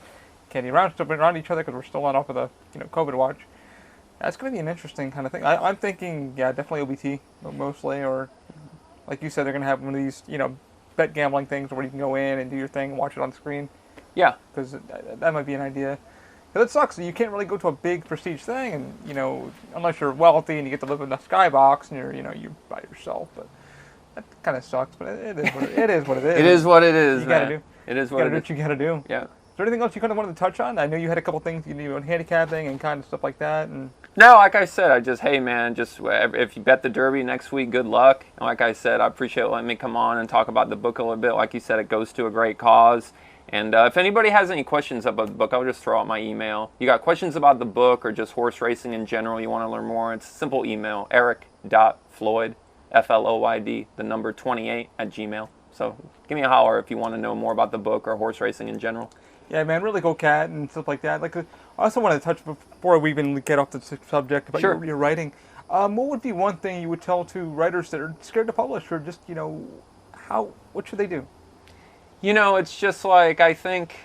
candy around each other because we're still not off of the COVID watch. That's going to be an interesting kind of thing. I'm thinking, definitely OBT mostly, or like you said, they're going to have one of these bet gambling things where you can go in and do your thing and watch it on screen. Yeah, because that might be an idea. Because it sucks. You can't really go to a big prestige thing, and unless you're wealthy and you get to live in the skybox and you're by yourself. But that kind of sucks. But it is what it is. It is what it is. You got to do. It is what it is. What you got to do. Yeah. Is there anything else you kind of wanted to touch on? I know you had a couple things you knew on handicapping and kind of stuff like that. And no, like I said, hey man, if you bet the Derby next week, good luck. And like I said, I appreciate letting me come on and talk about the book a little bit. Like you said, it goes to a great cause. And if anybody has any questions about the book, I'll just throw out my email. You got questions about the book or just horse racing in general, you want to learn more, it's a simple email, eric.floyd, Floyd, the number 28 at Gmail. So give me a holler if you want to know more about the book or horse racing in general. Yeah, man, really go cat and stuff like that. Like, I also want to touch, before we even get off the subject, about your writing. What would be one thing you would tell to writers that are scared to publish, or just, what should they do? It's just like, I think,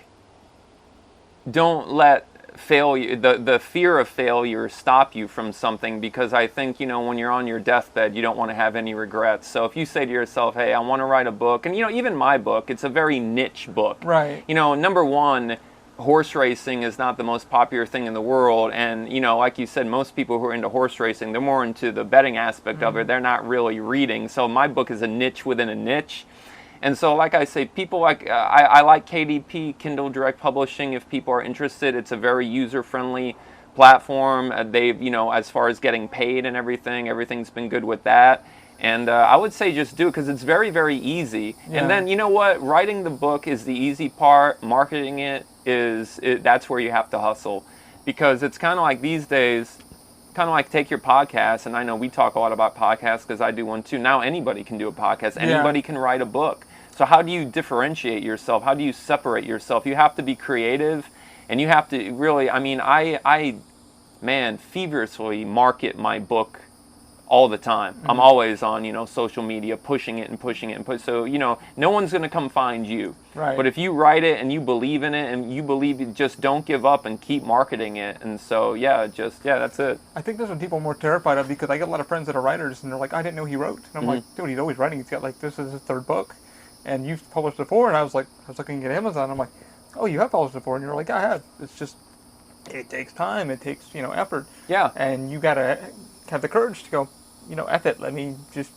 don't let failure, the fear of failure stop you from something, because I think, when you're on your deathbed, you don't want to have any regrets. So if you say to yourself, hey, I want to write a book, and, even my book, it's a very niche book. Right. Number one, horse racing is not the most popular thing in the world, and, like you said, most people who are into horse racing, they're more into the betting aspect of it. They're not really reading. So my book is a niche within a niche. And so, like I say, people like, I like KDP, Kindle Direct Publishing, if people are interested. It's a very user-friendly platform. They've, as far as getting paid and everything's been good with that. And I would say just do it, because it's very, very easy. Yeah. And then, you know what? Writing the book is the easy part. Marketing that's where you have to hustle. Because it's kind of like these days, kind of like take your podcast, and I know we talk a lot about podcasts because I do one too. Now anybody can do a podcast. Anybody can write a book. So how do you differentiate yourself? How do you separate yourself? You have to be creative, and you have to really, I mean, I feverishly market my book all the time. Mm-hmm. I'm always on, social media, pushing it. So, no one's going to come find you. Right. But if you write it and you believe in it and you believe it, just don't give up and keep marketing it. And so, that's it. I think that's what people are more terrified of, because I get a lot of friends that are writers and they're like, I didn't know he wrote. And I'm like, dude, he's always writing. He's got this is his third book. And you've published before. And I was looking at Amazon. I'm like, oh, you have published before? And you're like, I have. It's just, it takes time. It takes, effort. Yeah. And you got to have the courage to go, F it, let me just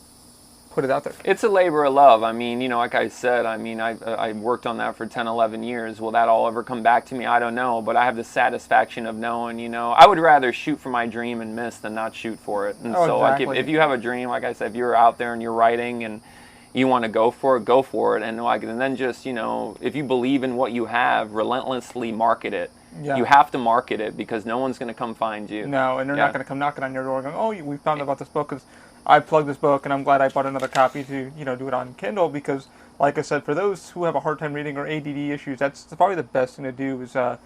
put it out there. It's a labor of love. I mean, like I said, I worked on that for 10, 11 years. Will that all ever come back to me? I don't know. But I have the satisfaction of knowing, I would rather shoot for my dream and miss than not shoot for it. And so exactly. if you have a dream, like I said, if you're out there and you're writing and you want to go for it. And then just, if you believe in what you have, relentlessly market it. Yeah. You have to market it, because no one's going to come find you. No, and they're not going to come knocking on your door going, oh, we found out about this book, because I plugged this book, and I'm glad I bought another copy to, do it on Kindle, because, like I said, for those who have a hard time reading or ADD issues, that's probably the best thing to do is go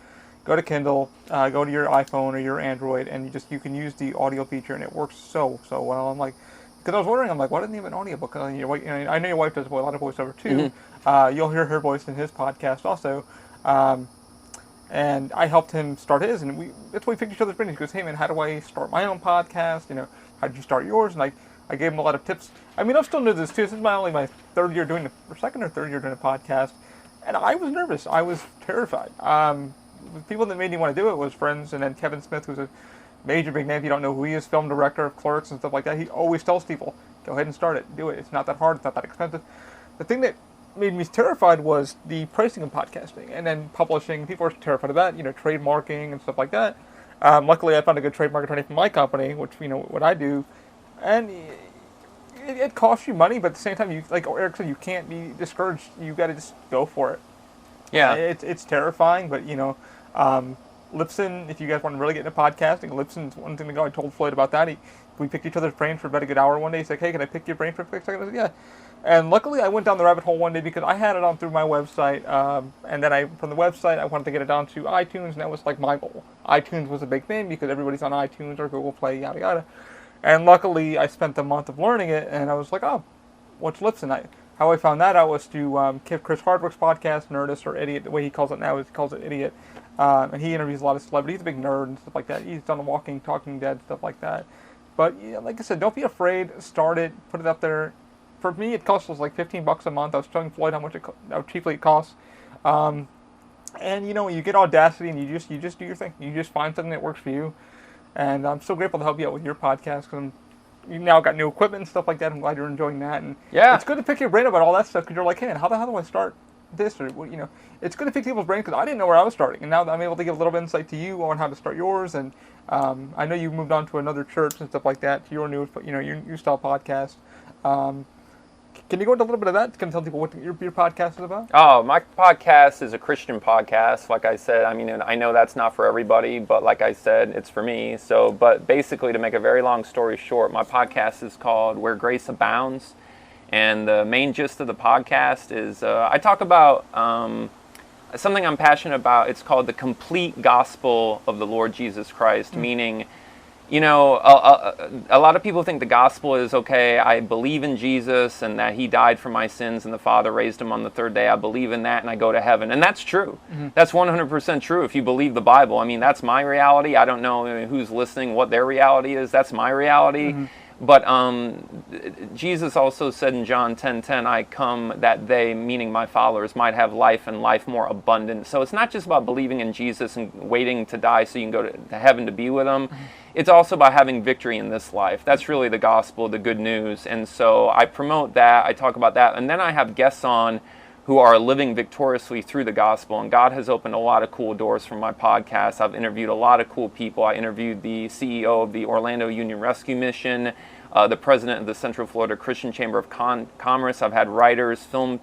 to Kindle, go to your iPhone or your Android, and you can use the audio feature, and it works so well. I'm like, because I was wondering, why didn't they have an audiobook? I know your wife does a lot of voiceover, too. Mm-hmm. You'll hear her voice in his podcast also. And I helped him start his, and that's why we picked each other's brains. He goes, hey man, how do I start my own podcast? How did you start yours? And I gave him a lot of tips. I mean, I'm still new to this too. This is my second or third year doing a podcast. And I was nervous. I was terrified. The people that made me want to do it was friends, and then Kevin Smith, who's a major big name. If you don't know who he is, film director of Clerks and stuff like that. He always tells people, go ahead and start it. Do it. It's not that hard. It's not that expensive. The thing that made me terrified was the pricing of podcasting and then publishing. People are terrified of that, trademarking and stuff like that. Luckily, I found a good trademark attorney for my company, which what I do, and it costs you money, but at the same time, you, like Eric said, you can't be discouraged. You got to just go for it. Yeah, it's terrifying, but Lipson. If you guys want to really get into podcasting, Lipson's one thing to go. I told Floyd about that. We picked each other's brains for about a good hour one day. He's like, hey, can I pick your brain for a quick second? I said, yeah. And luckily, I went down the rabbit hole one day because I had it on through my website, and then from the website, I wanted to get it down to iTunes, and that was like my goal. iTunes was a big thing because everybody's on iTunes or Google Play, yada yada. And luckily, I spent a month of learning it, and I was like, oh, what's Lipson? How I found that out was to Chris Hardwick's podcast, Nerdist, or Idiot. The way he calls it now is he calls it Idiot. And he interviews a lot of celebrities. He's a big nerd and stuff like that. He's done the Walking, Talking Dead, stuff like that. But like I said, don't be afraid. Start it. Put it up there. For me, it costs us like $15 a month. I was telling Floyd how cheaply it costs. And you get Audacity and you just do your thing. You just find something that works for you. And I'm so grateful to help you out with your podcast, because you now got new equipment and stuff like that. I'm glad you're enjoying that. And it's good to pick your brain about all that stuff, because you're like, hey, man, how do I start this? Or it's good to pick people's brains, because I didn't know where I was starting, and now I'm able to give a little bit of insight to you on how to start yours. And I know you moved on to another church and stuff like that, to your new style podcast. Can you go into a little bit of that? Can you tell people what your podcast is about? Oh, my podcast is a Christian podcast. Like I said, I know that's not for everybody, but like I said, it's for me. So, but basically, to make a very long story short, my podcast is called Where Grace Abounds. And the main gist of the podcast is I talk about something I'm passionate about. It's called the complete gospel of the Lord Jesus Christ, meaning, a lot of people think the gospel is, okay, I believe in Jesus and that he died for my sins and the Father raised him on the third day. I believe in that and I go to heaven. And that's true. Mm-hmm. That's 100% true if you believe the Bible. That's my reality. I don't know who's listening, what their reality is. That's my reality. Mm-hmm. But Jesus also said in John 10:10, I come that they, meaning my followers, might have life and life more abundant. So it's not just about believing in Jesus and waiting to die so you can go to heaven to be with him. Mm-hmm. It's also about having victory in this life. That's really the gospel, the good news. And so I promote that. I talk about that. And then I have guests on who are living victoriously through the gospel. And God has opened a lot of cool doors from my podcast. I've interviewed a lot of cool people. I interviewed the CEO of the Orlando Union Rescue Mission, the president of the Central Florida Christian Chamber of Commerce. I've had writers, film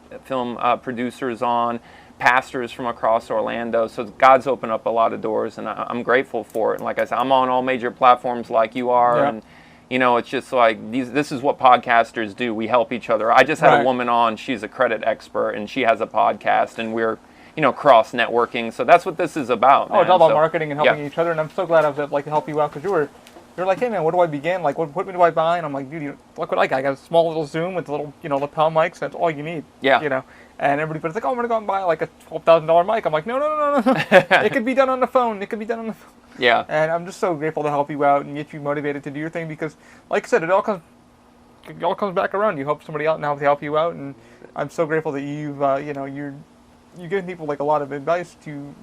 producers on, pastors from across Orlando. So God's opened up a lot of doors, and I'm grateful for it. And like I said, I'm on all major platforms like you are. Yeah. And It's just like this is what podcasters do. We help each other. I just had a woman on. She's a credit expert, and she has a podcast, and we're cross networking. So that's what this is about. Oh, it's all about marketing and helping each other. And I'm so glad I was able to help you out, because you're like, hey man, where do I begin? Like, what do I buy? And I'm like, dude, look what I got. I got a small little Zoom with little lapel mics. That's all you need. Yeah. And everybody's like, oh, I'm gonna go and buy like a $12,000 mic. I'm like, no. It could be done on the phone. Yeah. And I'm just so grateful to help you out and get you motivated to do your thing, because, like I said, it all comes back around. You help somebody out now to help you out, and I'm so grateful that you're giving people a lot of advice to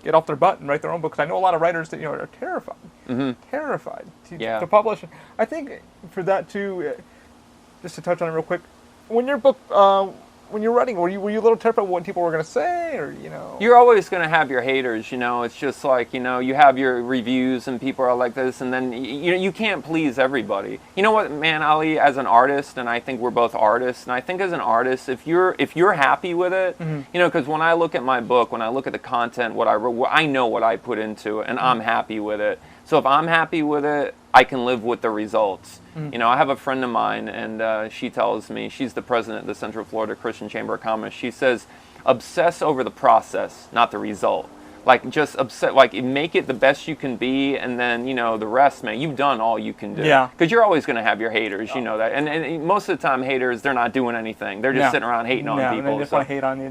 get off their butt and write their own books. I know a lot of writers that are terrified, to publish. I think for that too, just to touch on it real quick, when your book. When you're writing, were you a little terrified of what people were going to say, or You're always going to have your haters, It's just like you have your reviews, and people are like this, and then you can't please everybody. You know what, man, Ali, as an artist, and I think we're both artists, and I think as an artist, if you're happy with it, because when I look at my book, when I look at the content, what I wrote, I know what I put into it, and I'm happy with it. So if I'm happy with it, I can live with the results. I have a friend of mine, and she tells me, she's the president of the Central Florida Christian Chamber of Commerce. She says, obsess over the process, not the result. Just obsess, make it the best you can be, and then, the rest, man, you've done all you can do. Yeah. Because you're always going to have your haters, you know that. And most of the time, haters, they're not doing anything. They're just sitting around hating on people. They just want to hate on you.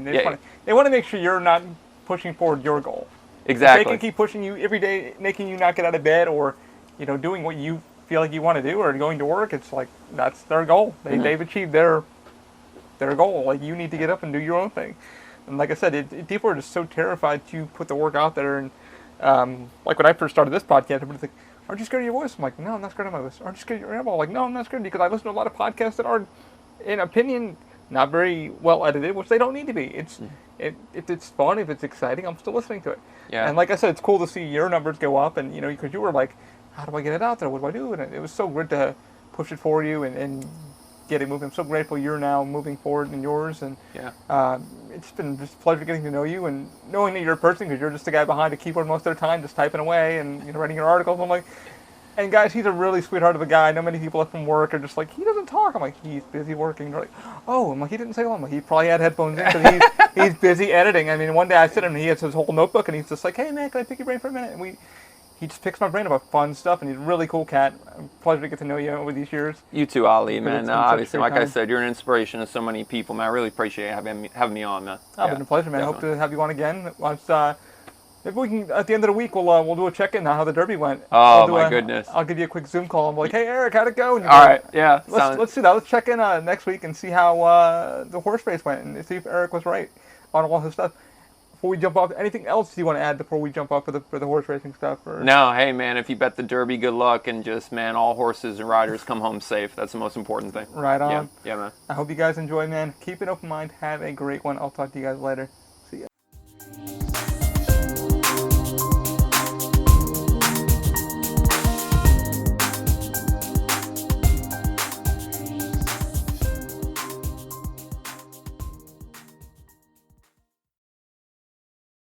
They want to make sure you're not pushing forward your goal. Exactly. If they can keep pushing you every day, making you not get out of bed, or, doing what you feel like you want to do, or going to work, it's like, that's their goal. They've achieved their goal. You need to get up and do your own thing. And like I said, people are just so terrified to put the work out there. And when I first started this podcast, everybody's like, aren't you scared of your voice? I'm like, no, I'm not scared of my voice. Aren't you scared of your eyeball? I'm like, no, I'm not scared, because I listen to a lot of podcasts that are, in opinion, not very well edited, which they don't need to be. If it's fun, if it's exciting, I'm still listening to it. Yeah. And like I said, it's cool to see your numbers go up, and because you were like, how do I get it out there? What do I do? And it was so good to push it for you and get it moving. I'm so grateful you're now moving forward in yours, and it's been just a pleasure getting to know you and knowing that you're a person, because you're just the guy behind a keyboard most of the time, just typing away and writing your articles. I'm like, and guys, he's a really sweetheart of a guy. I know many people from work are just like, he doesn't talk. I'm like, he's busy working. They're like, oh, I'm like, he didn't say well. I'm like, he probably had headphones in, because he's busy editing. I mean, one day I sit him and he has his whole notebook, and he's just like, hey man, can I pick your brain for a minute? And he just picks my brain about fun stuff, and he's a really cool cat. Pleasure to get to know you over these years. You too, Ali, man. Obviously, like I said, you're an inspiration to so many people, man. I really appreciate having me on, man. It's been a pleasure, man. I hope to have you on again. Maybe we can, at the end of the week, we'll do a check-in on how the Derby went. Oh, my goodness. I'll give you a quick Zoom call. I'm like, hey, Eric, how'd it go? All right, yeah. Let's do that. Let's check in next week and see how the horse race went, and see if Eric was right on all his stuff. Before we jump off, anything else you want to add before we jump off for the horse racing stuff? Or? No, hey, man, if you bet the Derby, good luck, and just, man, all horses and riders come home safe. That's the most important thing. Right on. Yeah, man. I hope you guys enjoy, man. Keep an open mind. Have a great one. I'll talk to you guys later.